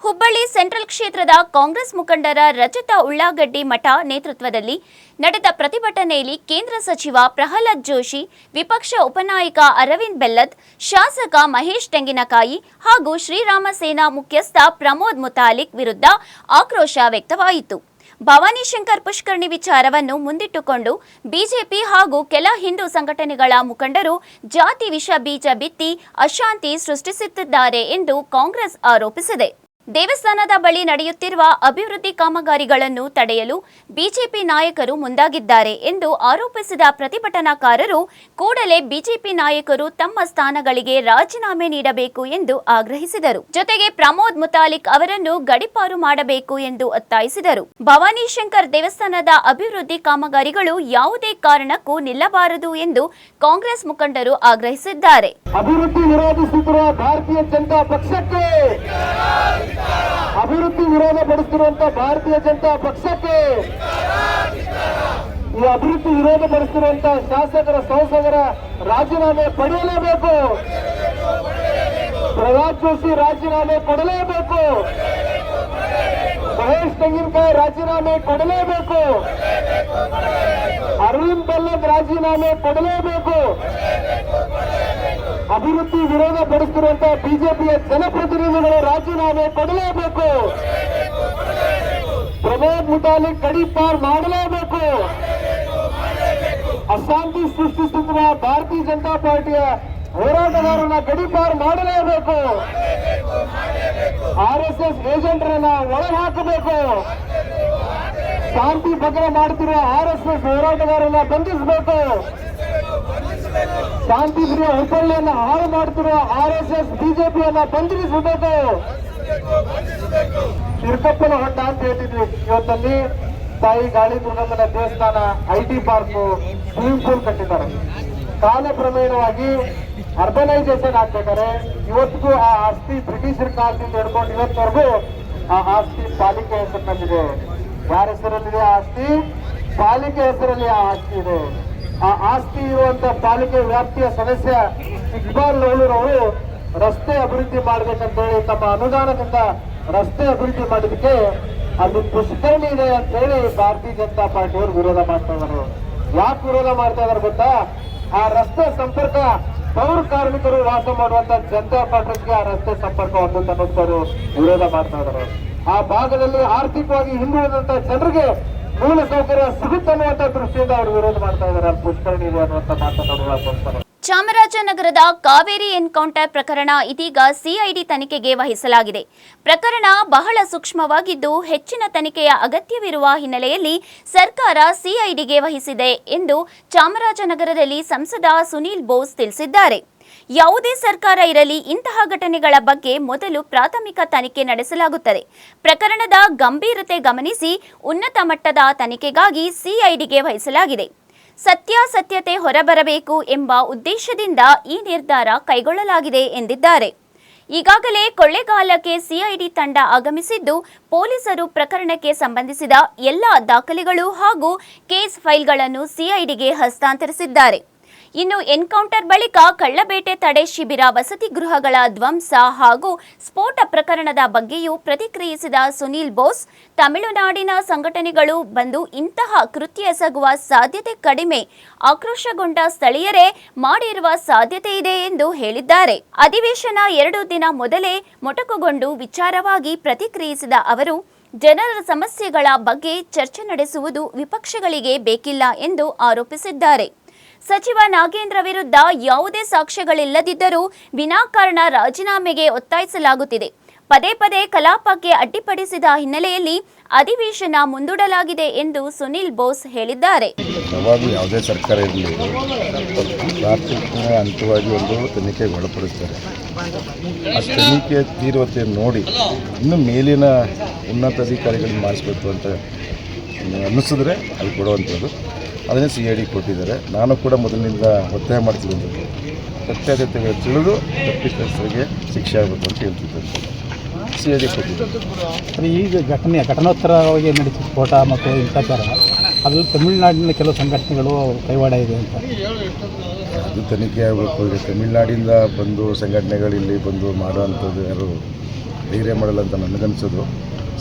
Speaker 1: ಹುಬ್ಬಳ್ಳಿ ಸೆಂಟ್ರಲ್ ಕ್ಷೇತ್ರದ ಕಾಂಗ್ರೆಸ್ ಮುಖಂಡರ ರಜತ ಉಳ್ಳಾಗಡ್ಡಿ ಮಠ ನೇತೃತ್ವದಲ್ಲಿ ನಡೆದ ಪ್ರತಿಭಟನೆಯಲ್ಲಿ ಕೇಂದ್ರ ಸಚಿವ ಪ್ರಹ್ಲಾದ್ ಜೋಶಿ, ವಿಪಕ್ಷ ಉಪನಾಯಕ ಅರವಿಂದ್ ಬೆಲ್ಲದ್, ಶಾಸಕ ಮಹೇಶ್ ತೆಂಗಿನಕಾಯಿ ಹಾಗೂ ಶ್ರೀರಾಮ ಸೇನಾ ಮುಖ್ಯಸ್ಥ ಪ್ರಮೋದ್ ಮುತಾಲಿಕ್ ವಿರುದ್ಧ ಆಕ್ರೋಶ ವ್ಯಕ್ತವಾಯಿತು. ಭವಾನಿ ಶಂಕರ್ ಪುಷ್ಕರಣಿ ವಿಚಾರವನ್ನು ಮುಂದಿಟ್ಟುಕೊಂಡು ಬಿಜೆಪಿ ಹಾಗೂ ಕೆಲ ಹಿಂದೂ ಸಂಘಟನೆಗಳ ಮುಖಂಡರು ಜಾತಿ ವಿಷ ಬೀಜ ಬಿತ್ತಿ ಅಶಾಂತಿ ಸೃಷ್ಟಿಸುತ್ತಿದ್ದಾರೆ ಎಂದು ಕಾಂಗ್ರೆಸ್ ಆರೋಪಿಸಿದೆ. ದೇವಸ್ಥಾನದ ಬಳಿ ನಡೆಯುತ್ತಿರುವ ಅಭಿವೃದ್ಧಿ ಕಾಮಗಾರಿಗಳನ್ನು ತಡೆಯಲು ಬಿಜೆಪಿ ನಾಯಕರು ಮುಂದಾಗಿದ್ದಾರೆ ಎಂದು ಆರೋಪಿಸಿದ ಪ್ರತಿಭಟನಾಕಾರರು ಕೂಡಲೇ ಬಿಜೆಪಿ ನಾಯಕರು ತಮ್ಮ ಸ್ಥಾನಗಳಿಗೆ ರಾಜೀನಾಮೆ ನೀಡಬೇಕು ಎಂದು ಆಗ್ರಹಿಸಿದರು. ಜೊತೆಗೆ ಪ್ರಮೋದ್ ಮುತಾಲಿಕ್ ಅವರನ್ನು ಗಡೀಪಾರು ಮಾಡಬೇಕು ಎಂದು ಒತ್ತಾಯಿಸಿದರು. ಭವಾನಿ ಶಂಕರ್ ದೇವಸ್ಥಾನದ ಅಭಿವೃದ್ಧಿ ಕಾಮಗಾರಿಗಳು ಯಾವುದೇ ಕಾರಣಕ್ಕೂ ನಿಲ್ಲಬಾರದು ಎಂದು ಕಾಂಗ್ರೆಸ್ ಮುಖಂಡರು ಆಗ್ರಹಿಸಿದ್ದಾರೆ.
Speaker 8: ಅಭಿವೃದ್ಧಿ ವಿರೋಧಿಸುತ್ತಿರುವ ಭಾರತೀಯ ಜನತಾ ಪಕ್ಷಕ್ಕೆ, ಅಭಿವೃದ್ಧಿ ವಿರೋಧ ಪಡಿಸುತ್ತಿರುವಂತಹ ಭಾರತೀಯ ಜನತಾ ಪಕ್ಷಕ್ಕೆ, ಈ ಅಭಿವೃದ್ಧಿ ವಿರೋಧ ಪಡಿಸುತ್ತಿರುವಂತಹ ಶಾಸಕರ ಸಂಸದರ ರಾಜೀನಾಮೆ ಪಡೆಯಲೇಬೇಕು. ಪ್ರಹ್ಲಾದ್ ಜೋಶಿ ರಾಜೀನಾಮೆ ಕೊಡಲೇಬೇಕು. ಮಹೇಶ್ ತೆಂಗಿನಕಾಯಿ ರಾಜೀನಾಮೆ ಕೊಡಲೇಬೇಕು. ಅರವಿಂದ್ ಬೆಲ್ಲದ್ ರಾಜೀನಾಮೆ ಕೊಡಲೇಬೇಕು. ಅಭಿವೃದ್ಧಿ ವಿರೋಧ ಪಡಿಸುತ್ತಿರುವಂತಹ ಬಿಜೆಪಿಯ ಜನಪ್ರತಿನಿಧಿಗಳು ರಾಜೀನಾಮೆ ಕೊಡಲೇಬೇಕು. ಪ್ರಮೋದ್ ಮುತಾಲಿಕ್ ಗಡೀಪಾರ್ ಮಾಡಲೇಬೇಕು. ಅಶಾಂತಿ ಸೃಷ್ಟಿಸುತ್ತಿರುವ ಭಾರತೀಯ ಜನತಾ ಪಾರ್ಟಿಯ ಹೋರಾಟಗಾರರನ್ನ ಗಡೀಪಾರ್ ಮಾಡಲೇಬೇಕು. RSS ಏಜೆಂಟರನ್ನ ಒಳಗೆ ಹಾಕಬೇಕು. ಶಾಂತಿ ಭಂಗ ಮಾಡುತ್ತಿರುವ RSS ಹೋರಾಟಗಾರರನ್ನ ಬಂಧಿಸಬೇಕು. ಶಾಂತಿ ಪ್ರಿಯ ಹುಬ್ಬಳ್ಳಿಯನ್ನ ಹಾಳು ಮಾಡುತ್ತಿರುವ RSS ಬಿಜೆಪಿಯನ್ನ ಬಂಧಿಸಬೇಕು. ಶಿರ್ಕಪ್ಪನ ಹೊಟ್ಟ ಅಂತ ಹೇಳ್ತಿದ್ವಿ. ಇವತ್ತಲ್ಲಿ ತಾಯಿ ಗಾಳಿ ದುರ್ಗಮ್ಮನ ದೇವಸ್ಥಾನ, IT ಪಾರ್ಕ್, ಸ್ವಿಮ್ಮಿಂಗ್ ಪೂಲ್ ಕಟ್ಟಿದ್ದಾರೆ. ಕಾಲಕ್ರಮೇಣವಾಗಿ ಅರ್ಬನೈಸೇಷನ್ ಆಗ್ಬೇಕಾದ್ರೆ ಇವತ್ತಿಗೂ ಆ ಆಸ್ತಿ ಬ್ರಿಟಿಷರ ಕಾಲದಿಂದ ಹಿಡ್ಕೊಂಡು ಇವತ್ತವರೆಗೂ ಆ ಆಸ್ತಿ ಪಾಲಿಕೆ ಹೆಸರಿನಲ್ಲಿದೆ. ಯಾರ ಹೆಸರಲ್ಲಿದೆ ಆ ಆಸ್ತಿ? ಪಾಲಿಕೆ ಹೆಸರಲ್ಲಿ ಆ ಆಸ್ತಿ ಇದೆ. ಆ ಆಸ್ತಿ ಇರುವಂತ ಪಾಲಿಕೆ ವ್ಯಾಪ್ತಿಯ ಸದಸ್ಯ ಇಕ್ಬಾಲ್ ಲೋಳೂರವರು ರಸ್ತೆ ಅಭಿವೃದ್ಧಿ ಮಾಡ್ಬೇಕಂತ ಹೇಳಿ ತಮ್ಮ ಅನುದಾನದಿಂದ ರಸ್ತೆ ಅಭಿವೃದ್ಧಿ ಮಾಡೋದಕ್ಕೆ ಅಲ್ಲಿ ಪುಷ್ಕರಣಿ ಇದೆ ಅಂತ ಹೇಳಿ ಭಾರತೀಯ ಜನತಾ ಪಾರ್ಟಿಯವರು ವಿರೋಧ ಮಾಡ್ತಾ ಇದ್ದಾರೆ. ಯಾಕೆ ವಿರೋಧ ಮಾಡ್ತಾ ಇದಾರೆ ಗೊತ್ತಾ? ಆ ರಸ್ತೆ ಸಂಪರ್ಕ ಪೌರ ಕಾರ್ಮಿಕರು ವಾಸ ಮಾಡುವಂತ ಜನತಾ ಪಾರ್ಟಿಗೆ ಆ ರಸ್ತೆ ಸಂಪರ್ಕ ಹೊಂದುತ್ತೆ ಅನ್ನೋದು ವಿರೋಧ ಮಾಡ್ತಾ ಇದ್ದಾರೆ. ಆ ಭಾಗದಲ್ಲಿ ಆರ್ಥಿಕವಾಗಿ ಹಿಂದುಳಿದಂತ ಜನರಿಗೆ ಮೂಲ ಸೌಕರ್ಯ ಸಿಗುತ್ತೆ ಅನ್ನುವಂತ ದೃಷ್ಟಿಯಿಂದ ಅವರು ವಿರೋಧ ಮಾಡ್ತಾ ಇದ್ದಾರೆ. ಅಲ್ಲಿ ಪುಷ್ಕರಣಿ ಇದೆ ಅನ್ನುವಂತ ಮಾತನಾಡುವ.
Speaker 1: ಚಾಮರಾಜನಗರದ ಕಾವೇರಿ ಎನ್ಕೌಂಟರ್ ಪ್ರಕರಣ ಇದೀಗ ಸಿಐಡಿ ತನಿಖೆಗೆ ವಹಿಸಲಾಗಿದೆ. ಪ್ರಕರಣ ಬಹಳ ಸೂಕ್ಷ್ಮವಾಗಿದ್ದು ಹೆಚ್ಚಿನ ತನಿಖೆಯ ಅಗತ್ಯವಿರುವ ಹಿನ್ನೆಲೆಯಲ್ಲಿ ಸರ್ಕಾರ ಸಿಐಡಿಗೆ ವಹಿಸಿದೆ ಎಂದು ಚಾಮರಾಜನಗರದಲ್ಲಿ ಸಂಸದ ಸುನೀಲ್ ಬೋಸ್ ತಿಳಿಸಿದ್ದಾರೆ. ಯಾವುದೇ ಸರ್ಕಾರ ಇರಲಿ ಇಂತಹ ಘಟನೆಗಳ ಬಗ್ಗೆ ಮೊದಲು ಪ್ರಾಥಮಿಕ ತನಿಖೆ ನಡೆಸಲಾಗುತ್ತದೆ. ಪ್ರಕರಣದ ಗಂಭೀರತೆ ಗಮನಿಸಿ ಉನ್ನತ ಮಟ್ಟದ ತನಿಖೆಗಾಗಿ ಸಿಐಡಿಗೆ ವಹಿಸಲಾಗಿದೆ. ಸತ್ಯಾಸತ್ಯತೆ ಹೊರಬರಬೇಕು ಎಂಬ ಉದ್ದೇಶದಿಂದ ಈ ನಿರ್ಧಾರ ಕೈಗೊಳ್ಳಲಾಗಿದೆ ಎಂದಿದ್ದಾರೆ. ಈಗಾಗಲೇ ಕೊಳ್ಳೇಗಾಲಕ್ಕೆ ಸಿಐಡಿ ತಂಡ ಆಗಮಿಸಿದ್ದು ಪೊಲೀಸರು ಪ್ರಕರಣಕ್ಕೆ ಸಂಬಂಧಿಸಿದ ಎಲ್ಲ ದಾಖಲೆಗಳು ಹಾಗೂ ಕೇಸ್ ಫೈಲ್ಗಳನ್ನು ಸಿಐಡಿಗೆ ಹಸ್ತಾಂತರಿಸಿದ್ದಾರೆ. ಇನ್ನು ಎನ್ಕೌಂಟರ್ ಬಳಿಕ ಕಳ್ಳಬೇಟೆ ತಡೆ ಶಿಬಿರ, ವಸತಿ ಗೃಹಗಳ ಧ್ವಂಸ ಹಾಗೂ ಸ್ಫೋಟ ಪ್ರಕರಣದ ಬಗ್ಗೆಯೂ ಪ್ರತಿಕ್ರಿಯಿಸಿದ ಸುನೀಲ್ ಬೋಸ್, ತಮಿಳುನಾಡಿನ ಸಂಘಟನೆಗಳು ಬಂದು ಇಂತಹ ಕೃತ್ಯ ಎಸಗುವ ಸಾಧ್ಯತೆ ಕಡಿಮೆ, ಆಕ್ರೋಶಗೊಂಡ ಸ್ಥಳೀಯರೇ ಮಾಡಿರುವ ಸಾಧ್ಯತೆ ಇದೆ ಎಂದು ಹೇಳಿದ್ದಾರೆ. ಅಧಿವೇಶನ 2 ದಿನ ಮೊದಲೇ ಮೊಟಕುಗೊಂಡು ವಿಚಾರವಾಗಿ ಪ್ರತಿಕ್ರಿಯಿಸಿದ ಅವರು, ಜನರ ಸಮಸ್ಯೆಗಳ ಬಗ್ಗೆ ಚರ್ಚೆ ನಡೆಸುವುದು ವಿಪಕ್ಷಗಳಿಗೆ ಬೇಕಿಲ್ಲ ಎಂದು ಆರೋಪಿಸಿದ್ದಾರೆ. ಸಚಿವ ನಾಗೇಂದ್ರ ವಿರುದ್ಧ ಯಾವುದೇ ಸಾಕ್ಷ್ಯಗಳಿಲ್ಲದಿದ್ದರೂ ವಿನಾಕಾರಣ ರಾಜೀನಾಮೆಗೆ ಒತ್ತಾಯಿಸಲಾಗುತ್ತಿದೆ. ಪದೇ ಪದೇ ಕಲಾಪಕ್ಕೆ ಅಡ್ಡಿಪಡಿಸಿದ ಹಿನ್ನೆಲೆಯಲ್ಲಿ ಅಧಿವೇಶನ ಮುಂದೂಡಲಾಗಿದೆ ಎಂದು ಸುನೀಲ್ ಬೋಸ್ ಹೇಳಿದ್ದಾರೆ.
Speaker 9: ಯಾವಾಗಲೂ ಯಾವುದೇ ಸರ್ಕಾರ ಇರಲಿ, ಪ್ರಾಥಮಿಕ ಹಂತವಾಗಿ ಒಂದು ತನಿಖೆಗೆ ಒಳಪಡಿಸ್ತಾರೆ. ಆ ತನಿಖೆ ತೀವ್ರತೆಯನ್ನು ನೋಡಿ ಇನ್ನು ಮೇಲಿನ ಉನ್ನತ ಅಧಿಕಾರಿಗಳಿಗೆ ಮಾಡಿಸ್ಬೇಕು ಅಂತ ಅನ್ನಿಸಿದ್ರೆ ಅಲ್ಲಿ ಕೊಡುವಂಥದ್ದು. ಅದನ್ನೇ CID ಕೊಟ್ಟಿದ್ದಾರೆ. ನಾನು ಕೂಡ ಮೊದಲಿನಿಂದ ಒತ್ತಾಯ ಮಾಡ್ತಿದ್ದಂಥದ್ದು ಸತ್ಯಾಸತ್ಯಗಳು ತಿಳಿದು ತಪ್ಪಿತಸ್ಥರಿಗೆ ಶಿಕ್ಷೆ ಆಗಬೇಕು ಅಂತ ಹೇಳ್ತಿದ್ದಂಥ CID ಕೊಟ್ಟಿದ್ದಾರೆ.
Speaker 10: ಈಗ ಘಟನೋತ್ತರವಾಗಿ ನಡೀತಿದ್ದ ಸ್ಫೋಟ ಮತ್ತು ಹಿಂಸಾಚಾರ ಅದು ತಮಿಳುನಾಡಿನ ಕೆಲವು ಸಂಘಟನೆಗಳು ಕೈವಾಡ ಇದೆ ಅಂತ
Speaker 9: ಅದು ತನಿಖೆ ಆಗಬೇಕು. ಈಗ ತಮಿಳುನಾಡಿಂದ ಬಂದು ಸಂಘಟನೆಗಳಿಲ್ಲಿ ಬಂದು ಮಾಡುವಂಥದ್ದು ಯಾರು ಧೈರ್ಯ ಮಾಡಲ್ಲ ಅಂತ ನನಗನ್ಸೋದು.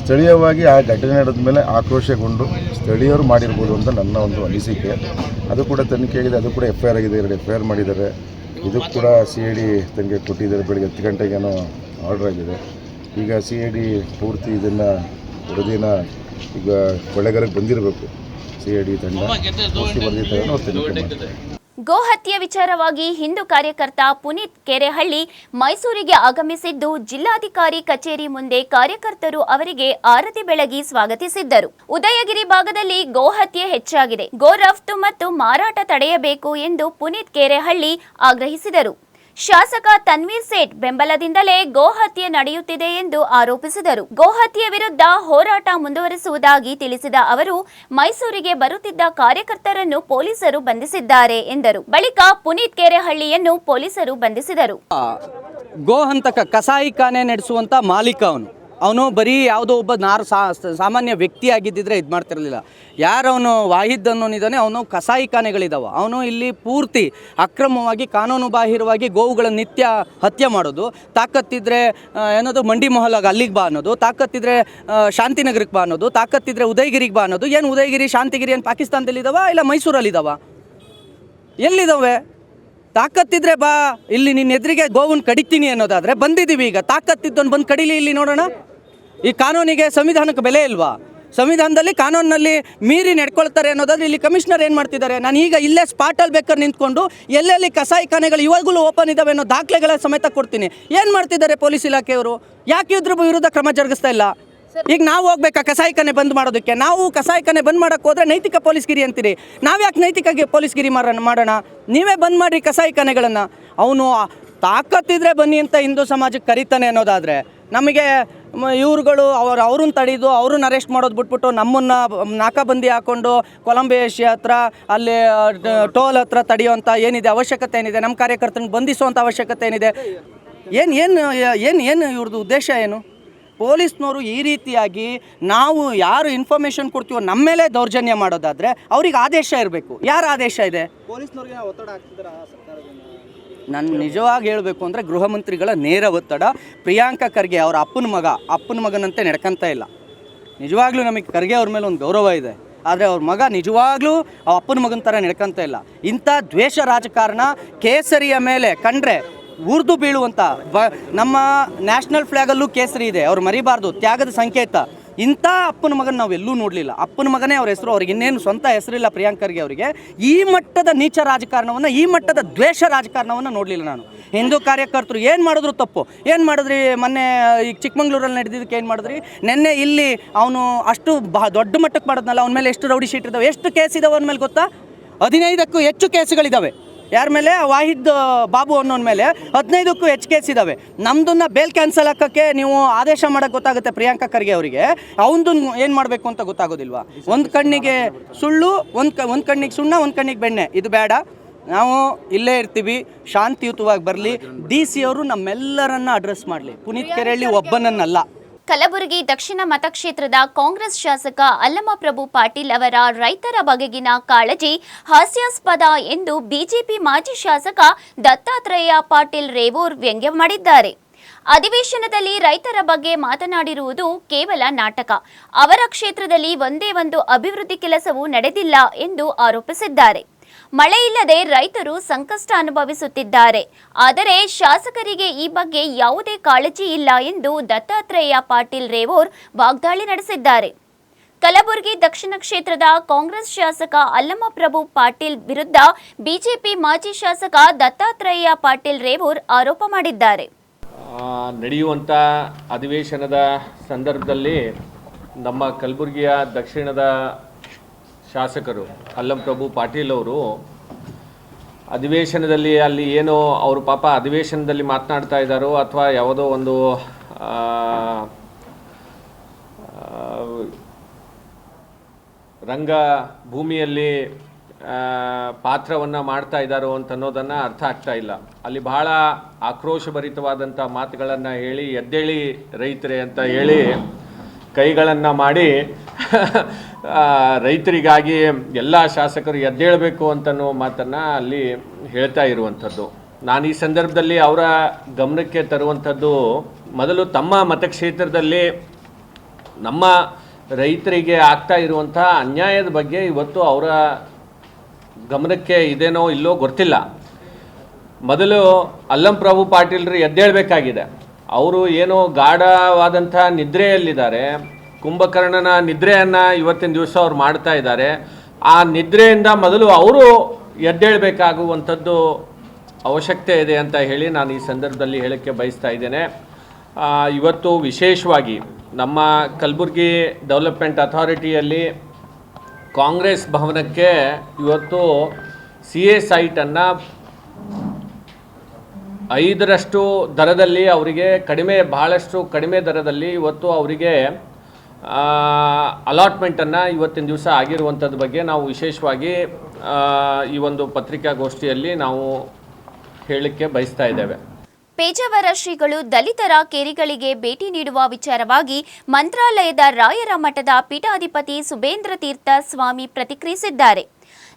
Speaker 9: ಸ್ಥಳೀಯವಾಗಿ ಆ ಘಟನೆ ನಡೆದ ಮೇಲೆ ಆಕ್ರೋಶಗೊಂಡು ಸ್ಥಳೀಯರು ಮಾಡಿರ್ಬೋದು ಅಂತ ನನ್ನ ಒಂದು ಅನಿಸಿಕೆ. ಅದು ಕೂಡ ತನಿಖೆ ಆಗಿದೆ. ಅದು ಕೂಡ FIR ಆಗಿದೆ. 2 FIR ಮಾಡಿದ್ದಾರೆ. ಇದು ಕೂಡ CID ತನಿಖೆ ಕೊಟ್ಟಿದ್ದಾರೆ. ಬೆಳಗ್ಗೆ 10 ಗಂಟೆಗೇನೋ ಆರ್ಡರ್ ಆಗಿದೆ. ಈಗ CID ಪೂರ್ತಿ ಇದನ್ನು ವರದಿನ ಈಗ ಕೊಳ್ಳೇಗಾಲಕ್ಕೆ ಬಂದಿರಬೇಕು. CID ತಂಡ ಪೂರ್ತಿ ವರದಿ ತಗೊಂಡು ಅವ್ರು ತನಿಖೆ ಮಾಡ್ತಾರೆ.
Speaker 1: ಗೋಹತ್ಯೆ ವಿಚಾರವಾಗಿ ಹಿಂದೂ ಕಾರ್ಯಕರ್ತ ಪುನೀತ್ ಕೆರೆಹಳ್ಳಿ ಮೈಸೂರಿಗೆ ಆಗಮಿಸಿದ್ದು ಜಿಲ್ಲಾಧಿಕಾರಿ ಕಚೇರಿ ಮುಂದೆ ಕಾರ್ಯಕರ್ತರು ಅವರಿಗೆ ಆರತಿ ಬೆಳಗಿ ಸ್ವಾಗತಿಸಿದ್ದರು. ಉದಯಗಿರಿ ಭಾಗದಲ್ಲಿ ಗೋಹತ್ಯೆ ಹೆಚ್ಚಾಗಿದೆ, ಗೋ ರಫ್ತು ಮತ್ತು ಮಾರಾಟ ತಡೆಯಬೇಕು ಎಂದು ಪುನೀತ್ ಕೆರೆಹಳ್ಳಿ ಆಗ್ರಹಿಸಿದರು. ಶಾಸಕ ತನ್ವೀರ್ ಸೇಠ್ ಬೆಂಬಲದಿಂದಲೇ ಗೋಹತ್ಯೆ ನಡೆಯುತ್ತಿದೆ ಎಂದು ಆರೋಪಿಸಿದರು. ಗೋಹತ್ಯೆ ವಿರುದ್ಧ ಹೋರಾಟ ಮುಂದುವರಿಸುವುದಾಗಿ ತಿಳಿಸಿದ ಅವರು, ಮೈಸೂರಿಗೆ ಬರುತ್ತಿದ್ದ ಕಾರ್ಯಕರ್ತರನ್ನು ಪೊಲೀಸರು ಬಂಧಿಸಿದ್ದಾರೆ ಎಂದರು. ಬಳಿಕ ಪುನೀತ್ ಕೆರೆಹಳ್ಳಿಯನ್ನು ಪೊಲೀಸರು ಬಂಧಿಸಿದರು.
Speaker 11: ಗೋಹಂತಕ ಕಸಾಯಿಖಾನೆ ನಡೆಸುವಂಥ ಮಾಲೀಕ ಅವನು ಬರೀ ಯಾವುದೋ ಒಬ್ಬ ಸಾಮಾನ್ಯ ವ್ಯಕ್ತಿಯಾಗಿದ್ದಿದ್ರೆ ಇದು ಮಾಡ್ತಿರಲಿಲ್ಲ. ಯಾರವನು ವಾಹಿದ್ ಅನ್ನೋನಿದ್ದಾನೆ, ಅವನು ಕಸಾಯಿಖಾನೆಗಳಿದ್ದಾವೆ. ಅವನು ಇಲ್ಲಿ ಪೂರ್ತಿ ಅಕ್ರಮವಾಗಿ ಕಾನೂನು ಬಾಹಿರವಾಗಿ ಗೋವುಗಳ ನಿತ್ಯ ಹತ್ಯೆ ಮಾಡೋದು. ತಾಕತ್ತಿದ್ರೆ ಏನೋದು ಮಂಡಿ ಮೊಹಲಾಗ ಅಲ್ಲಿಗೆ ಬಾ ಅನ್ನೋದು, ತಾಕತ್ತಿದ್ರೆ ಶಾಂತಿನಗರಕ್ಕೆ ಬಾ ಅನ್ನೋದು, ತಾಕತ್ತಿದ್ರೆ ಉದಯಗಿರಿಗೆ ಬಾ ಅನ್ನೋದು. ಏನು ಉದಯಗಿರಿ ಶಾಂತಿಗಿರಿ ಏನು ಪಾಕಿಸ್ತಾನದಲ್ಲಿದ್ದಾವ ಇಲ್ಲ ಮೈಸೂರಲ್ಲಿದ್ದಾವ? ಎಲ್ಲಿದ್ದಾವೆ? ತಾಕತ್ತಿದ್ರೆ ಬಾ, ಇಲ್ಲಿ ನಿನ್ನ ಎದುರಿಗೆ ಗೋವನ್ನು ಕಡಿತೀನಿ ಅನ್ನೋದಾದರೆ ಬಂದಿದ್ದೀವಿ. ಈಗ ತಾಕತ್ತಿದ್ದೊಂದು ಬಂದು ಕಡಿಲಿ ಇಲ್ಲಿ ನೋಡೋಣ. ಈ ಕಾನೂನಿಗೆ ಸಂವಿಧಾನಕ್ಕೆ ಬೆಲೆ ಇಲ್ವಾ? ಸಂವಿಧಾನದಲ್ಲಿ ಕಾನೂನಿನಲ್ಲಿ ಮೀರಿ ನಡ್ಕೊಳ್ತಾರೆ ಅನ್ನೋದಾದ್ರೆ ಇಲ್ಲಿ ಕಮಿಷನರ್ ಏನು ಮಾಡ್ತಿದ್ದಾರೆ? ನಾನು ಈಗ ಇಲ್ಲೇ ಸ್ಪಾಟಲ್ಲಿ ಬೇಕಾದ್ರೆ ನಿಂತ್ಕೊಂಡು ಎಲ್ಲೆಲ್ಲಿ ಕಸಾಯಿಖಾನೆಗಳು ಇವಾಗಲೂ ಓಪನ್ ಇದ್ದಾವೆ ಅನ್ನೋ ದಾಖಲೆಗಳ ಸಮೇತ ಕೊಡ್ತೀನಿ. ಏನು ಮಾಡ್ತಿದ್ದಾರೆ ಪೊಲೀಸ್ ಇಲಾಖೆಯವರು? ಯಾಕೆ ಇದ್ರ ವಿರುದ್ಧ ಕ್ರಮ ಜರುಗಿಸ್ತಾ ಇಲ್ಲ? ಈಗ ನಾವು ಹೋಗ್ಬೇಕಾ ಕಸಾಯಿಖಾನೆ ಬಂದ್ ಮಾಡೋದಕ್ಕೆ? ನಾವು ಕಸಾಯಿಖಾನೆ ಬಂದ್ ಮಾಡೋಕ್ಕೆ ಹೋದರೆ ನೈತಿಕ ಪೊಲೀಸ್ಗಿರಿ ಅಂತೀರಿ. ನಾವು ಯಾಕೆ ನೈತಿಕ ಪೊಲೀಸ್ಗಿರಿ ಮಾಡೋಣ? ನೀವೇ ಬಂದ್ ಮಾಡಿರಿ ಕಸಾಯಿಖಾನೆಗಳನ್ನು. ಅವನು ತಾಕತ್ತಿದ್ರೆ ಬನ್ನಿ ಅಂತ ಹಿಂದೂ ಸಮಾಜಕ್ಕೆ ಕರೀತಾನೆ ಅನ್ನೋದಾದರೆ, ನಮಗೆ ಇವ್ರುಗಳು ಅವ್ರನ್ನ ತಡೆದು ಅವ್ರನ್ನ ಅರೆಸ್ಟ್ ಮಾಡೋದು ಬಿಟ್ಬಿಟ್ಟು ನಮ್ಮನ್ನು ನಾಕಾಬಂದಿ ಹಾಕ್ಕೊಂಡು ಕೊಲಂಬೆ ಏಷ್ಯಾ ಹತ್ರ ಅಲ್ಲಿ ಟೋಲ್ ಹತ್ರ ತಡೆಯುವಂಥ ಏನಿದೆ ಅವಶ್ಯಕತೆ ಏನಿದೆ? ನಮ್ಮ ಕಾರ್ಯಕರ್ತನ ಬಂಧಿಸುವಂಥ ಅವಶ್ಯಕತೆ ಏನಿದೆ? ಏನು ಇವ್ರದ್ದು ಉದ್ದೇಶ ಏನು? ಪೊಲೀಸ್ನವರು ಈ ರೀತಿಯಾಗಿ ನಾವು ಯಾರು ಇನ್ಫಾರ್ಮೇಷನ್ ಕೊಡ್ತೀವೋ ನಮ್ಮ ಮೇಲೆ ದೌರ್ಜನ್ಯ ಮಾಡೋದಾದರೆ ಅವ್ರಿಗೆ ಆದೇಶ ಇರಬೇಕು. ಯಾರ ಆದೇಶ ಇದೆ?
Speaker 10: ಪೊಲೀಸ್ನವ್ರಿಗೆ ಒತ್ತಡ ಹಾಕ್ತಿದ್ದಾರೆ ಸರ್ಕಾರದಿಂದ.
Speaker 11: ನಾನು ನಿಜವಾಗಿ ಹೇಳಬೇಕು ಅಂದರೆ ಗೃಹ ಮಂತ್ರಿಗಳ ನೇರ ಒತ್ತಡ. ಪ್ರಿಯಾಂಕಾ ಖರ್ಗೆ ಅವರ ಅಪ್ಪನ ಮಗನಂತೆ ನಡ್ಕೊಂತ ಇಲ್ಲ. ನಿಜವಾಗ್ಲೂ ನಮಗೆ ಖರ್ಗೆ ಅವ್ರ ಮೇಲೆ ಒಂದು ಗೌರವ ಇದೆ, ಆದರೆ ಅವ್ರ ಮಗ ನಿಜವಾಗ್ಲೂ ಅಪ್ಪನ ಮಗನ ಥರ ನಡ್ಕೊಂತ ಇಲ್ಲ. ಇಂಥ ದ್ವೇಷ ರಾಜಕಾರಣ ಕೇಸರಿಯ ಮೇಲೆ ಕಂಡ್ರೆ ಉರ್ದು ಬೀಳುವಂಥ ನಮ್ಮ ನ್ಯಾಷನಲ್ ಫ್ಲ್ಯಾಗಲ್ಲೂ ಕೇಸರಿ ಇದೆ, ಅವ್ರು ಮರಿಬಾರ್ದು, ತ್ಯಾಗದ ಸಂಕೇತ. ಇಂಥ ಅಪ್ಪನ ಮಗನ ನಾವು ಎಲ್ಲೂ ನೋಡಲಿಲ್ಲ. ಅಪ್ಪನ ಮಗನೇ ಅವ್ರ ಹೆಸರು, ಅವ್ರಿಗೆ ಇನ್ನೇನು ಸ್ವಂತ ಹೆಸರಿಲ್ಲ ಪ್ರಿಯಾಂಕರ್ಗೆ ಅವರಿಗೆ. ಈ ಮಟ್ಟದ ನೀಚ ರಾಜಕಾರಣವನ್ನು, ಈ ಮಟ್ಟದ ದ್ವೇಷ ರಾಜಕಾರಣವನ್ನು ನೋಡಲಿಲ್ಲ ನಾನು. ಹಿಂದೂ ಕಾರ್ಯಕರ್ತರು ಏನು ಮಾಡಿದ್ರು ತಪ್ಪು. ಏನು ಮಾಡಿದ್ರಿ? ಮೊನ್ನೆ ಈಗ ಚಿಕ್ಕಮಂಗ್ಳೂರಲ್ಲಿ ನಡೆದಿದ್ದಕ್ಕೆ ಏನು ಮಾಡಿದ್ರಿ? ನಿನ್ನೆ ಇಲ್ಲಿ ಅವನು ಅಷ್ಟು ದೊಡ್ಡ ಮಟ್ಟಕ್ಕೆ ಮಾಡಿದ್ನಲ್ಲ, ಅವನ ಮೇಲೆ ಎಷ್ಟು ರೌಡಿ ಶೀಟ್ ಇದ್ದಾವೆ, ಎಷ್ಟು ಕೇಸ್ ಇದಾವೆ ಅವನ ಮೇಲೆ ಗೊತ್ತಾ? 15ಕ್ಕೂ ಹೆಚ್ಚು ಕೇಸುಗಳಿದ್ದಾವೆ. ಯಾರ ಮೇಲೆ? ವಾಹಿದ್ ಬಾಬು ಅನ್ನೋನ ಮೇಲೆ 15ಕ್ಕೂ ಹೆಚ್ಚು ಕೇಸ್ ಇದ್ದಾವೆ. ನಮ್ಮದನ್ನು ಬೇಲ್ ಕ್ಯಾನ್ಸಲ್ ಹಾಕೋಕ್ಕೆ ನೀವು ಆದೇಶ ಮಾಡೋಕ್ಕೆ ಗೊತ್ತಾಗುತ್ತೆ ಪ್ರಿಯಾಂಕಾ ಖರ್ಗೆ ಅವರಿಗೆ. ಅವನದು ಏನು ಮಾಡಬೇಕು ಅಂತ ಗೊತ್ತಾಗೋದಿಲ್ವಾ? ಒಂದು ಕಣ್ಣಿಗೆ ಸುಳ್ಳು, ಒಂದು ಕಣ್ಣಿಗೆ ಸುಣ್ಣ, ಒಂದು ಕಣ್ಣಿಗೆ ಬೆಣ್ಣೆ, ಇದು ಬೇಡ. ನಾವು ಇಲ್ಲೇ ಇರ್ತೀವಿ, ಶಾಂತಿಯುತವಾಗಿ ಬರಲಿ. DC ಅವರು ನಮ್ಮೆಲ್ಲರನ್ನ ಅಡ್ರೆಸ್ ಮಾಡಲಿ, ಪುನೀತ್ ಕೆರೆಹಳ್ಳಿ ಒಬ್ಬನನ್ನಲ್ಲ.
Speaker 1: ಕಲಬುರಗಿ ದಕ್ಷಿಣ ಮತಕ್ಷೇತ್ರದ ಕಾಂಗ್ರೆಸ್ ಶಾಸಕ ಅಲ್ಲಮಪ್ರಭು ಪಾಟೀಲ್ ಅವರ ರೈತರ ಬಗೆಗಿನ ಕಾಳಜಿ ಹಾಸ್ಯಾಸ್ಪದ ಎಂದು ಬಿಜೆಪಿ ಮಾಜಿ ಶಾಸಕ ದತ್ತಾತ್ರೇಯ ಪಾಟೀಲ್ ರೇವೂರ್ ವ್ಯಂಗ್ಯ ಮಾಡಿದ್ದಾರೆ. ಅಧಿವೇಶನದಲ್ಲಿ ರೈತರ ಬಗ್ಗೆ ಮಾತನಾಡಿರುವುದು ಕೇವಲ ನಾಟಕ. ಅವರ ಕ್ಷೇತ್ರದಲ್ಲಿ ಒಂದೇ ಒಂದು ಅಭಿವೃದ್ಧಿ ಕೆಲಸವೂ ನಡೆದಿಲ್ಲ ಎಂದು ಆರೋಪಿಸಿದ್ದಾರೆ. ಮಳೆ ಇಲ್ಲದೆ ರೈತರು ಸಂಕಷ್ಟ ಅನುಭವಿಸುತ್ತಿದ್ದಾರೆ. ಆದರೆ ಶಾಸಕರಿಗೆ ಈ ಬಗ್ಗೆ ಯಾವುದೇ ಕಾಳಜಿ ಇಲ್ಲ ಎಂದು ದತ್ತಾತ್ರೇಯ ಪಾಟೀಲ್ ರೇವೂರ್ ವಾಗ್ದಾಳಿ ನಡೆಸಿದ್ದಾರೆ. ಕಲಬುರಗಿ ದಕ್ಷಿಣ ಕ್ಷೇತ್ರದ ಕಾಂಗ್ರೆಸ್ ಶಾಸಕ ಅಲ್ಲಮಪ್ರಭು ಪಾಟೀಲ್ ವಿರುದ್ಧ ಬಿಜೆಪಿ ಮಾಜಿ ಶಾಸಕ ದತ್ತಾತ್ರೇಯ ಪಾಟೀಲ್ ರೇವೂರ್ ಆರೋಪ ಮಾಡಿದ್ದಾರೆ.
Speaker 12: ನಡೆಯುವಂಥ ಅಧಿವೇಶನದ ಸಂದರ್ಭದಲ್ಲಿ ನಮ್ಮ ಕಲಬುರಗಿಯ ದಕ್ಷಿಣದ ಶಾಸಕರು ಅಲ್ಲಮಪ್ರಭು ಪಾಟೀಲ್ ಅವರು ಅಧಿವೇಶನದಲ್ಲಿ ಅಲ್ಲಿ ಏನೋ ಅವರು ಪಾಪ ಅಧಿವೇಶನದಲ್ಲಿ ಮಾತನಾಡ್ತಾ ಇದ್ದಾರೋ ಅಥವಾ ಯಾವುದೋ ಒಂದು ರಂಗ ಭೂಮಿಯಲ್ಲಿ ಪಾತ್ರವನ್ನು ಮಾಡ್ತಾ ಇದ್ದಾರೋ ಅಂತ ಅನ್ನೋದನ್ನು ಅರ್ಥ ಆಗ್ತಾ ಇಲ್ಲ. ಅಲ್ಲಿ ಬಹಳ ಆಕ್ರೋಶಭರಿತವಾದಂಥ ಮಾತುಗಳನ್ನು ಹೇಳಿ ಎದ್ದೇಳಿ ರೈತರೇ ಅಂತ ಹೇಳಿ ಕೈಗಳನ್ನು ಮಾಡಿ ರೈತರಿಗಾಗಿ ಎಲ್ಲ ಶಾಸಕರು ಎದ್ದೇಳಬೇಕು ಅಂತನೋ ಮಾತನ್ನು ಅಲ್ಲಿ ಹೇಳ್ತಾ ಇರುವಂಥದ್ದು. ನಾನು ಈ ಸಂದರ್ಭದಲ್ಲಿ ಅವರ ಗಮನಕ್ಕೆ ತರುವಂಥದ್ದು, ಮೊದಲು ತಮ್ಮ ಮತಕ್ಷೇತ್ರದಲ್ಲಿ ನಮ್ಮ ರೈತರಿಗೆ ಆಗ್ತಾ ಇರುವಂಥ ಅನ್ಯಾಯದ ಬಗ್ಗೆ ಇವತ್ತು ಅವರ ಗಮನಕ್ಕೆ ಇದೇನೋ ಇಲ್ಲೋ ಗೊತ್ತಿಲ್ಲ. ಮೊದಲು ಅಲ್ಲಮಪ್ರಭು ಪಾಟೀಲ್ರು ಎದ್ದೇಳಬೇಕಾಗಿದೆ. ಅವರು ಏನೋ ಗಾಢವಾದಂಥ ನಿದ್ರೆಯಲ್ಲಿದ್ದಾರೆ. ಕುಂಭಕರ್ಣನ ನಿದ್ರೆಯನ್ನು ಇವತ್ತಿನ ದಿವಸ ಅವ್ರು ಮಾಡ್ತಾ ಇದ್ದಾರೆ. ಆ ನಿದ್ರೆಯಿಂದ ಮೊದಲು ಅವರು ಎದ್ದೇಳಬೇಕಾಗುವಂಥದ್ದು ಅವಶ್ಯಕತೆ ಇದೆ ಅಂತ ಹೇಳಿ ನಾನು ಈ ಸಂದರ್ಭದಲ್ಲಿ ಹೇಳಕ್ಕೆ ಬಯಸ್ತಾ ಇದ್ದೇನೆ. ಇವತ್ತು ವಿಶೇಷವಾಗಿ ನಮ್ಮ ಕಲಬುರಗಿ ಡೆವಲಪ್ಮೆಂಟ್ ಅಥಾರಿಟಿಯಲ್ಲಿ ಕಾಂಗ್ರೆಸ್ ಭವನಕ್ಕೆ ಇವತ್ತು CA ಸೈಟನ್ನು 5ರಷ್ಟು ದರದಲ್ಲಿ ಅವರಿಗೆ ಬಹಳಷ್ಟು ಕಡಿಮೆ ದರದಲ್ಲಿ ಇವತ್ತು ಅವರಿಗೆ ಅಲಾಟ್ಮೆಂಟನ್ನು ಇವತ್ತಿನ ದಿವಸ ಆಗಿರುವಂಥದ್ದು ಬಗ್ಗೆ ನಾವು ವಿಶೇಷವಾಗಿ ಈ ಒಂದು ಪತ್ರಿಕಾಗೋಷ್ಠಿಯಲ್ಲಿ ನಾವು ಹೇಳಕ್ಕೆ ಬಯಸ್ತಾ ಇದ್ದೇವೆ.
Speaker 1: ಪೇಜಾವರ ಶ್ರೀಗಳು ದಲಿತರ ಕೇರಿಗಳಿಗೆ ಭೇಟಿ ನೀಡುವ ವಿಚಾರವಾಗಿ ಮಂತ್ರಾಲಯದ ರಾಯರ ಮಠದ ಪೀಠಾಧಿಪತಿ ಸುಬೇಂದ್ರ ತೀರ್ಥ ಸ್ವಾಮಿ ಪ್ರತಿಕ್ರಿಯಿಸಿದ್ದಾರೆ.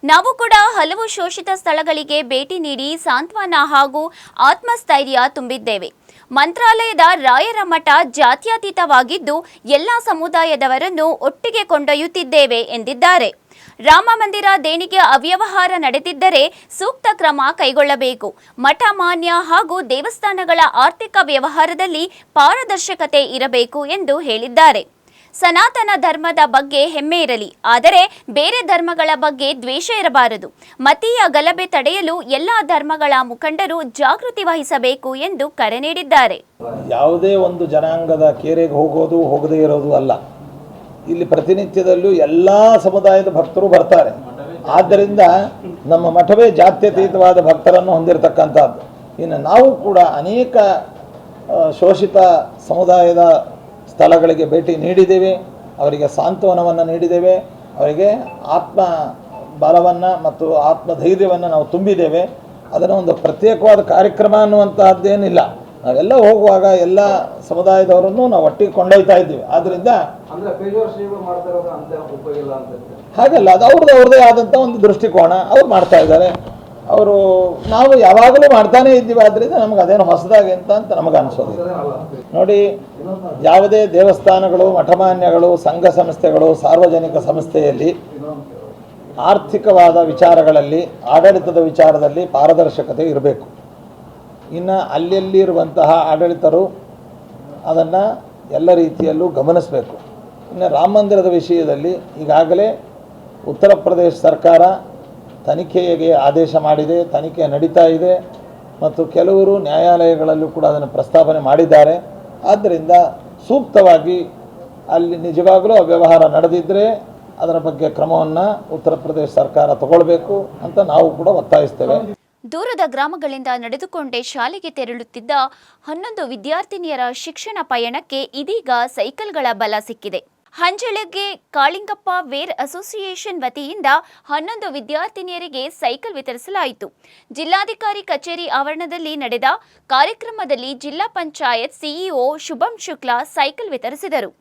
Speaker 1: ನಾವು ಕೂಡ ಹಲವು ಶೋಷಿತ ಸ್ಥಳಗಳಿಗೆ ಭೇಟಿ ನೀಡಿ ಸಾಂತ್ವನ ಹಾಗೂ ಆತ್ಮಸ್ಥೈರ್ಯ ತುಂಬಿದ್ದೇವೆ. ಮಂತ್ರಾಲಯದ ರಾಯರ ಮಠ ಜಾತ್ಯತೀತವಾಗಿದ್ದು ಎಲ್ಲ ಸಮುದಾಯದವರನ್ನು ಒಟ್ಟಿಗೆ ಕೊಂಡೊಯ್ಯುತ್ತಿದ್ದೇವೆ ಎಂದಿದ್ದಾರೆ. ರಾಮ ಮಂದಿರ ದೇಣಿಗೆ ಅವ್ಯವಹಾರ ನಡೆದಿದ್ದರೆ ಸೂಕ್ತ ಕ್ರಮ ಕೈಗೊಳ್ಳಬೇಕು. ಮಠ ಮಾನ್ಯ ಹಾಗೂ ದೇವಸ್ಥಾನಗಳ ಆರ್ಥಿಕ ವ್ಯವಹಾರದಲ್ಲಿ ಪಾರದರ್ಶಕತೆ ಇರಬೇಕು ಎಂದು ಹೇಳಿದ್ದಾರೆ. ಸನಾತನ ಧರ್ಮದ ಬಗ್ಗೆ ಹೆಮ್ಮೆ ಇರಲಿ, ಆದರೆ ಬೇರೆ ಧರ್ಮಗಳ ಬಗ್ಗೆ ದ್ವೇಷ ಇರಬಾರದು. ಮತೀಯ ಗಲಭೆ ತಡೆಯಲು ಎಲ್ಲ ಧರ್ಮಗಳ ಮುಖಂಡರು ಜಾಗೃತಿ ವಹಿಸಬೇಕು ಎಂದು ಕರೆ ನೀಡಿದ್ದಾರೆ.
Speaker 13: ಯಾವುದೇ ಒಂದು ಜನಾಂಗದ ಕೇರೆಗೆ ಹೋಗೋದು ಹೋಗದೇ ಇರೋದು ಅಲ್ಲ. ಇಲ್ಲಿ ಪ್ರತಿನಿತ್ಯದಲ್ಲೂ ಎಲ್ಲ ಸಮುದಾಯದ ಭಕ್ತರು ಬರ್ತಾರೆ. ಆದ್ದರಿಂದ ನಮ್ಮ ಮಠವೇ ಜಾತ್ಯತೀತವಾದ ಭಕ್ತರನ್ನು ಹೊಂದಿರತಕ್ಕಂಥದ್ದು. ಇನ್ನು ನಾವು ಕೂಡ ಅನೇಕ ಶೋಷಿತ ಸಮುದಾಯದ ಸ್ಥಳಗಳಿಗೆ ಭೇಟಿ ನೀಡಿದ್ದೇವೆ. ಅವರಿಗೆ ಸಾಂತ್ವನವನ್ನು ನೀಡಿದ್ದೇವೆ. ಅವರಿಗೆ ಆತ್ಮ ಬಲವನ್ನು ಮತ್ತು ಆತ್ಮಧೈರ್ಯವನ್ನು ನಾವು ತುಂಬಿದ್ದೇವೆ. ಅದನ್ನು ಒಂದು ಪ್ರತ್ಯೇಕವಾದ ಕಾರ್ಯಕ್ರಮ ಅನ್ನುವಂತಹದ್ದೇನಿಲ್ಲ. ನಾವೆಲ್ಲ ಹೋಗುವಾಗ ಎಲ್ಲ ಸಮುದಾಯದವರನ್ನು ನಾವು ಒಟ್ಟಿಗೆ ಕೊಂಡೊಯ್ತಾ ಇದ್ದೀವಿ. ಆದ್ದರಿಂದ ಹಾಗಲ್ಲ, ಅದು ಅವ್ರದ್ದೇ ಆದಂಥ ಒಂದು ದೃಷ್ಟಿಕೋನ ಅವ್ರು ಮಾಡ್ತಾ ಇದ್ದಾರೆ. ನಾವು ಯಾವಾಗಲೂ ಮಾಡ್ತಾನೇ ಇದ್ದೀವಿ. ಆದ್ದರಿಂದ ನಮ್ಗೆ ಅದೇನು ಹೊಸದಾಗಿ ಅಂತ ನಮಗೆ ಅನಿಸೋದಿಲ್ಲ. ನೋಡಿ, ಯಾವುದೇ ದೇವಸ್ಥಾನಗಳು, ಮಠಮಾನ್ಯಗಳು, ಸಂಘ ಸಂಸ್ಥೆಗಳು, ಸಾರ್ವಜನಿಕ ಸಂಸ್ಥೆಯಲ್ಲಿ ಆರ್ಥಿಕವಾದ ವಿಚಾರಗಳಲ್ಲಿ, ಆಡಳಿತದ ವಿಚಾರದಲ್ಲಿ ಪಾರದರ್ಶಕತೆ ಇರಬೇಕು. ಇನ್ನು ಅಲ್ಲಿರುವಂತಹ ಆಡಳಿತರು ಅದನ್ನು ಎಲ್ಲ ರೀತಿಯಲ್ಲೂ ಗಮನಿಸಬೇಕು. ಇನ್ನು ರಾಮ ಮಂದಿರದ ವಿಷಯದಲ್ಲಿ ಈಗಾಗಲೇ ಉತ್ತರ ಪ್ರದೇಶ ಸರ್ಕಾರ ತನಿಖೆಗೆ ಆದೇಶ ಮಾಡಿದೆ. ತನಿಖೆ ನಡೀತಾ ಇದೆ ಮತ್ತು ಕೆಲವರು ನ್ಯಾಯಾಲಯಗಳಲ್ಲೂ ಕೂಡ ಅದನ್ನು ಪ್ರಸ್ತಾಪನೆ ಮಾಡಿದ್ದಾರೆ. ಆದ್ದರಿಂದ ಸೂಕ್ತವಾಗಿ ಅಲ್ಲಿ ನಿಜವಾಗಲೂ ಅವ್ಯವಹಾರ ನಡೆದಿದ್ದರೆ ಅದರ ಬಗ್ಗೆ ಕ್ರಮವನ್ನು ಉತ್ತರ ಪ್ರದೇಶ ಸರ್ಕಾರ ತಗೊಳ್ಬೇಕು ಅಂತ ನಾವು ಕೂಡ ಒತ್ತಾಯಿಸ್ತೇವೆ.
Speaker 1: ದೂರದ ಗ್ರಾಮಗಳಿಂದ ನಡೆದುಕೊಂಡೇ ಶಾಲೆಗೆ ತೆರಳುತ್ತಿದ್ದ 11 ವಿದ್ಯಾರ್ಥಿನಿಯರ ಶಿಕ್ಷಣ ಪಯಣಕ್ಕೆ ಇದೀಗ ಸೈಕಲ್ಗಳ ಬಲ ಸಿಕ್ಕಿದೆ. ಹಂಜಳಗೆ ಕಾಳಿಂಗಪ್ಪ ವೇರ್ ಅಸೋಸಿಯೇಷನ್ ವತಿಯಿಂದ 11 ವಿದ್ಯಾರ್ಥಿನಿಯರಿಗೆ ಸೈಕಲ್ ವಿತರಿಸಲಾಯಿತು. ಜಿಲ್ಲಾಧಿಕಾರಿ ಕಚೇರಿ ಆವರಣದಲ್ಲಿ ನಡೆದ ಕಾರ್ಯಕ್ರಮದಲ್ಲಿ ಜಿಲ್ಲಾ ಪಂಚಾಯತ್ ಸಿಇಒ ಶುಭಂ ಶುಕ್ಲಾ ಸೈಕಲ್ ವಿತರಿಸಿದರು.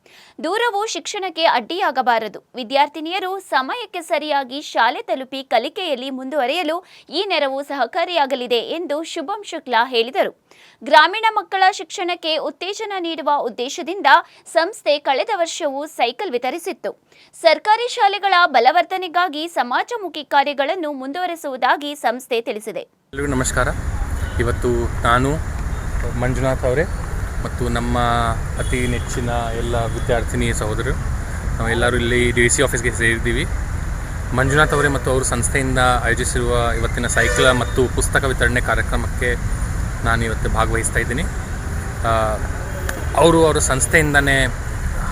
Speaker 1: ದೂರವು ಶಿಕ್ಷಣಕ್ಕೆ ಅಡ್ಡಿಯಾಗಬಾರದು. ವಿದ್ಯಾರ್ಥಿನಿಯರು ಸಮಯಕ್ಕೆ ಸರಿಯಾಗಿ ಶಾಲೆ ತಲುಪಿ ಕಲಿಕೆಯಲ್ಲಿ ಮುಂದುವರಿಯಲು ಈ ನೆರವು ಸಹಕಾರಿಯಾಗಲಿದೆ ಎಂದು ಶುಭಂ ಶುಕ್ಲಾ ಹೇಳಿದರು. ಗ್ರಾಮೀಣ ಮಕ್ಕಳ ಶಿಕ್ಷಣಕ್ಕೆ ಉತ್ತೇಜನ ನೀಡುವ ಉದ್ದೇಶದಿಂದ ಸಂಸ್ಥೆ ಕಳೆದ ವರ್ಷವೂ ಸೈಕಲ್ ವಿತರಿಸಿತ್ತು. ಸರ್ಕಾರಿ ಶಾಲೆಗಳ ಬಲವರ್ಧನೆಗಾಗಿ ಸಮಾಜಮುಖಿ ಕಾರ್ಯಗಳನ್ನು ಮುಂದುವರೆಸುವುದಾಗಿ ಸಂಸ್ಥೆ ತಿಳಿಸಿದೆ.
Speaker 14: ಎಲ್ಲರಿಗೂ ನಮಸ್ಕಾರ. ಇವತ್ತು ನಾನು ಮಂಜುನಾಥ್ ಅವರೇ ಮತ್ತು ನಮ್ಮ ಅತಿ ನೆಚ್ಚಿನ ಎಲ್ಲ ವಿದ್ಯಾರ್ಥಿನಿ ಸಹೋದರರು ನಾವೆಲ್ಲರೂ ಇಲ್ಲಿ DC ಆಫೀಸ್ಗೆ ಸೇರಿದ್ದೀವಿ. ಮಂಜುನಾಥ್ ಅವರೇ ಮತ್ತು ಅವರು ಸಂಸ್ಥೆಯಿಂದ ಆಯೋಜಿಸಿರುವ ಇವತ್ತಿನ ಸೈಕಲ್ ಮತ್ತು ಪುಸ್ತಕ ವಿತರಣೆ ಕಾರ್ಯಕ್ರಮಕ್ಕೆ ನಾನು ಇವತ್ತು ಭಾಗವಹಿಸ್ತಾ ಇದ್ದೀನಿ. ಅವರ ಸಂಸ್ಥೆಯಿಂದನೇ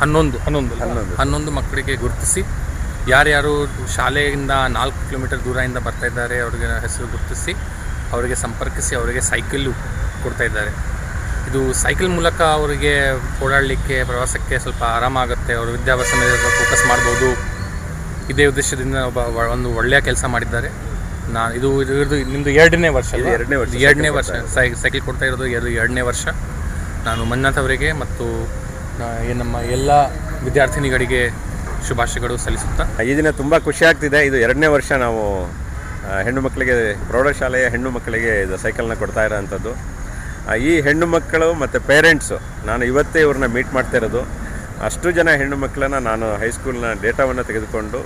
Speaker 14: 11 ಮಕ್ಕಳಿಗೆ ಗುರುತಿಸಿ ಯಾರ್ಯಾರು ಶಾಲೆಯಿಂದ 4 ಕಿಲೋಮೀಟರ್ ದೂರದಿಂದ ಬರ್ತಾ ಇದ್ದಾರೆ ಅವರಿಗೆ ಹೆಸರು ಗುರುತಿಸಿ ಅವರಿಗೆ ಸಂಪರ್ಕಿಸಿ ಅವರಿಗೆ ಸೈಕಲ್ಲು ಕೊಡ್ತಾ ಇದ್ದಾರೆ. ಇದು ಸೈಕಲ್ ಮೂಲಕ ಅವರಿಗೆ ಓಡಾಡಲಿಕ್ಕೆ ಪ್ರವಾಸಕ್ಕೆ ಸ್ವಲ್ಪ ಆರಾಮಾಗುತ್ತೆ, ಅವರು ವಿದ್ಯಾಭ್ಯಾಸ ಮೇಲೆ ಫೋಕಸ್ ಮಾಡ್ಬೋದು. ಇದೇ ಉದ್ದೇಶದಿಂದ ಒಂದು ಒಳ್ಳೆಯ ಕೆಲಸ ಮಾಡಿದ್ದಾರೆ. ಇದು ನಿಮ್ಮದು ಎರಡನೇ ವರ್ಷ ಸೈಕಲ್ ಕೊಡ್ತಾ ಇರೋದು ಎರಡನೇ ವರ್ಷ. ನಾನು ಮಂಜುನಾಥ್ ಅವರಿಗೆ ಮತ್ತು ನಮ್ಮ ಎಲ್ಲ ವಿದ್ಯಾರ್ಥಿನಿಗಳಿಗೆ ಶುಭಾಶಯಗಳು ಸಲ್ಲಿಸುತ್ತಾ
Speaker 15: ಈ ದಿನ ತುಂಬ ಖುಷಿ ಆಗ್ತಿದೆ. ಇದು ಎರಡನೇ ವರ್ಷ ನಾವು ಹೆಣ್ಣು ಮಕ್ಕಳಿಗೆ ಪ್ರೌಢಶಾಲೆಯ ಹೆಣ್ಣು ಮಕ್ಕಳಿಗೆ ಇದು ಸೈಕಲ್ನ ಕೊಡ್ತಾ ಇರೋವಂಥದ್ದು. ಈ ಹೆಣ್ಣು ಮಕ್ಕಳು ಮತ್ತು ಪೇರೆಂಟ್ಸು ನಾನು ಇವತ್ತೇ ಇವ್ರನ್ನ ಮೀಟ್ ಮಾಡ್ತಾ ಇರೋದು. ಅಷ್ಟು ಜನ ಹೆಣ್ಣು ಮಕ್ಕಳನ್ನು ನಾನು ಹೈಸ್ಕೂಲ್ನ ಡೇಟಾವನ್ನು ತೆಗೆದುಕೊಂಡು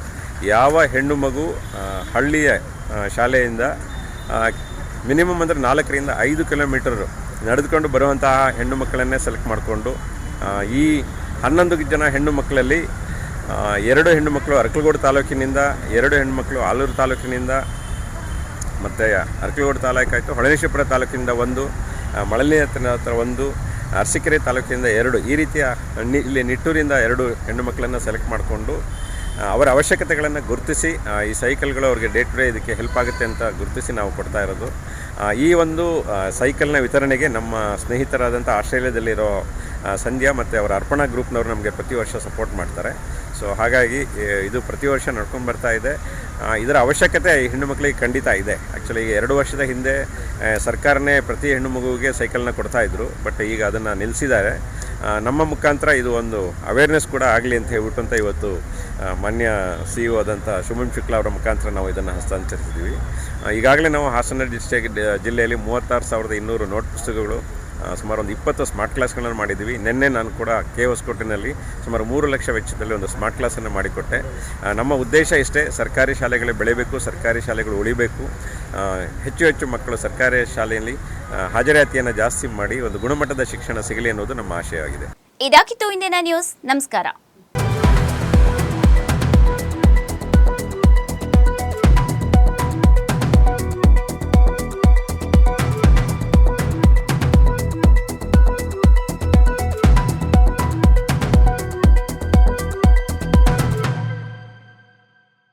Speaker 15: ಯಾವ ಹೆಣ್ಣು ಮಗು ಹಳ್ಳಿಯ ಶಾಲೆಯಿಂದ ಮಿನಿಮಮ್ ಅಂದರೆ 4ರಿಂದ 5 ಕಿಲೋಮೀಟರ್ ನಡೆದುಕೊಂಡು ಬರುವಂತಹ ಹೆಣ್ಣು ಮಕ್ಕಳನ್ನೇ ಸೆಲೆಕ್ಟ್ ಮಾಡಿಕೊಂಡು ಈ 11 ಜನ ಹೆಣ್ಣು ಮಕ್ಕಳಲ್ಲಿ 2 ಹೆಣ್ಣು ಮಕ್ಕಳು ಅರಕಲಗೂಡು ತಾಲೂಕಿನಿಂದ, 2 ಹೆಣ್ಣು ಮಕ್ಕಳು ಆಲೂರು ತಾಲೂಕಿನಿಂದ, ಮತ್ತು ಅರಕಲಗೂಡು ತಾಲೂಕಾಯಿತು, ಹೊಳೆನರಸೀಪುರ ತಾಲೂಕಿನಿಂದ 1, ಮಳಲಿ ಹತ್ರ 1, ಅರಸೀಕೆರೆ ತಾಲೂಕಿನಿಂದ 2, ಈ ರೀತಿಯ ಇಲ್ಲಿ ನಿಟ್ಟೂರಿಂದ 2 ಹೆಣ್ಣು ಮಕ್ಕಳನ್ನು ಸೆಲೆಕ್ಟ್ ಮಾಡಿಕೊಂಡು ಅವರ ಅವಶ್ಯಕತೆಗಳನ್ನು ಗುರುತಿಸಿ ಈ ಸೈಕಲ್ಗಳು ಅವ್ರಿಗೆ ಡೇ ಟು ಡೇ ಇದಕ್ಕೆ ಹೆಲ್ಪ್ ಆಗುತ್ತೆ ಅಂತ ಗುರುತಿಸಿ ನಾವು ಕೊಡ್ತಾ ಇರೋದು. ಈ ಒಂದು ಸೈಕಲ್ನ ವಿತರಣೆಗೆ ನಮ್ಮ ಸ್ನೇಹಿತರಾದಂಥ ಆಸ್ಟ್ರೇಲಿಯಾದಲ್ಲಿರೋ ಸಂಧ್ಯಾ ಮತ್ತು ಅವರ ಅರ್ಪಣಾ ಗ್ರೂಪ್ನವರು ನಮಗೆ ಪ್ರತಿ ವರ್ಷ ಸಪೋರ್ಟ್ ಮಾಡ್ತಾರೆ. ಸೊ ಹಾಗಾಗಿ ಇದು ಪ್ರತಿ ವರ್ಷ ನಡ್ಕೊಂಡು ಬರ್ತಾ ಇದೆ. ಇದರ ಅವಶ್ಯಕತೆ ಹೆಣ್ಣು ಮಕ್ಕಳಿಗೆ ಖಂಡಿತ ಇದೆ. ಆ್ಯಕ್ಚುಲಿ 2 ವರ್ಷದ ಹಿಂದೆ ಸರ್ಕಾರನೇ ಪ್ರತಿ ಹೆಣ್ಣು ಮಗುವಿಗೆ ಸೈಕಲ್ನ ಕೊಡ್ತಾಯಿದ್ರು, ಬಟ್ ಈಗ ಅದನ್ನು ನಿಲ್ಲಿಸಿದ್ದಾರೆ. ನಮ್ಮ ಮುಖಾಂತರ ಇದು ಒಂದು ಅವೇರ್ನೆಸ್ ಕೂಡ ಆಗಲಿ ಅಂತ ಹೇಳ್ಬಿಟ್ಟು ಇವತ್ತು ಮಾನ್ಯ CEO ಆದಂಥ ಶುಭಂ ಶುಕ್ಲಾ ಅವರ ಮುಖಾಂತರ ನಾವು ಇದನ್ನು ಹಸ್ತಾಂತರಿಸಿದ್ದೀವಿ. ಈಗಾಗಲೇ ನಾವು ಹಾಸನ ಜಿಲ್ಲೆಯಲ್ಲಿ 36,200 ನೋಟ್ ಪುಸ್ತಕಗಳು, ಸುಮಾರು ಒಂದು 20 ಸ್ಮಾರ್ಟ್ ಕ್ಲಾಸ್ಗಳನ್ನು ಮಾಡಿದ್ದೀವಿ. ನಿನ್ನೆ ನಾನು ಕೂಡ KOSಕೋಟೆನಲ್ಲಿ ಸುಮಾರು 3 ಲಕ್ಷ ವೆಚ್ಚದಲ್ಲಿ ಒಂದು ಸ್ಮಾರ್ಟ್ ಕ್ಲಾಸನ್ನು ಮಾಡಿಕೊಟ್ಟೆ. ನಮ್ಮ ಉದ್ದೇಶ ಇಷ್ಟೇ, ಸರ್ಕಾರಿ ಶಾಲೆಗಳು ಬೆಳೆಯಬೇಕು, ಸರ್ಕಾರಿ ಶಾಲೆಗಳು ಉಳಿಬೇಕು, ಹೆಚ್ಚು ಮಕ್ಕಳು ಸರ್ಕಾರಿ ಶಾಲೆಯಲ್ಲಿ ಹಾಜರಾತಿಯನ್ನು ಜಾಸ್ತಿ ಮಾಡಿ ಒಂದು ಗುಣಮಟ್ಟದ ಶಿಕ್ಷಣ ಸಿಗಲಿ ಅನ್ನೋದು ನಮ್ಮ ಆಶಯವಾಗಿದೆ.
Speaker 1: ಇದಾಗಿತ್ತು ಇಂದಿನ ನ್ಯೂಸ್. ನಮಸ್ಕಾರ.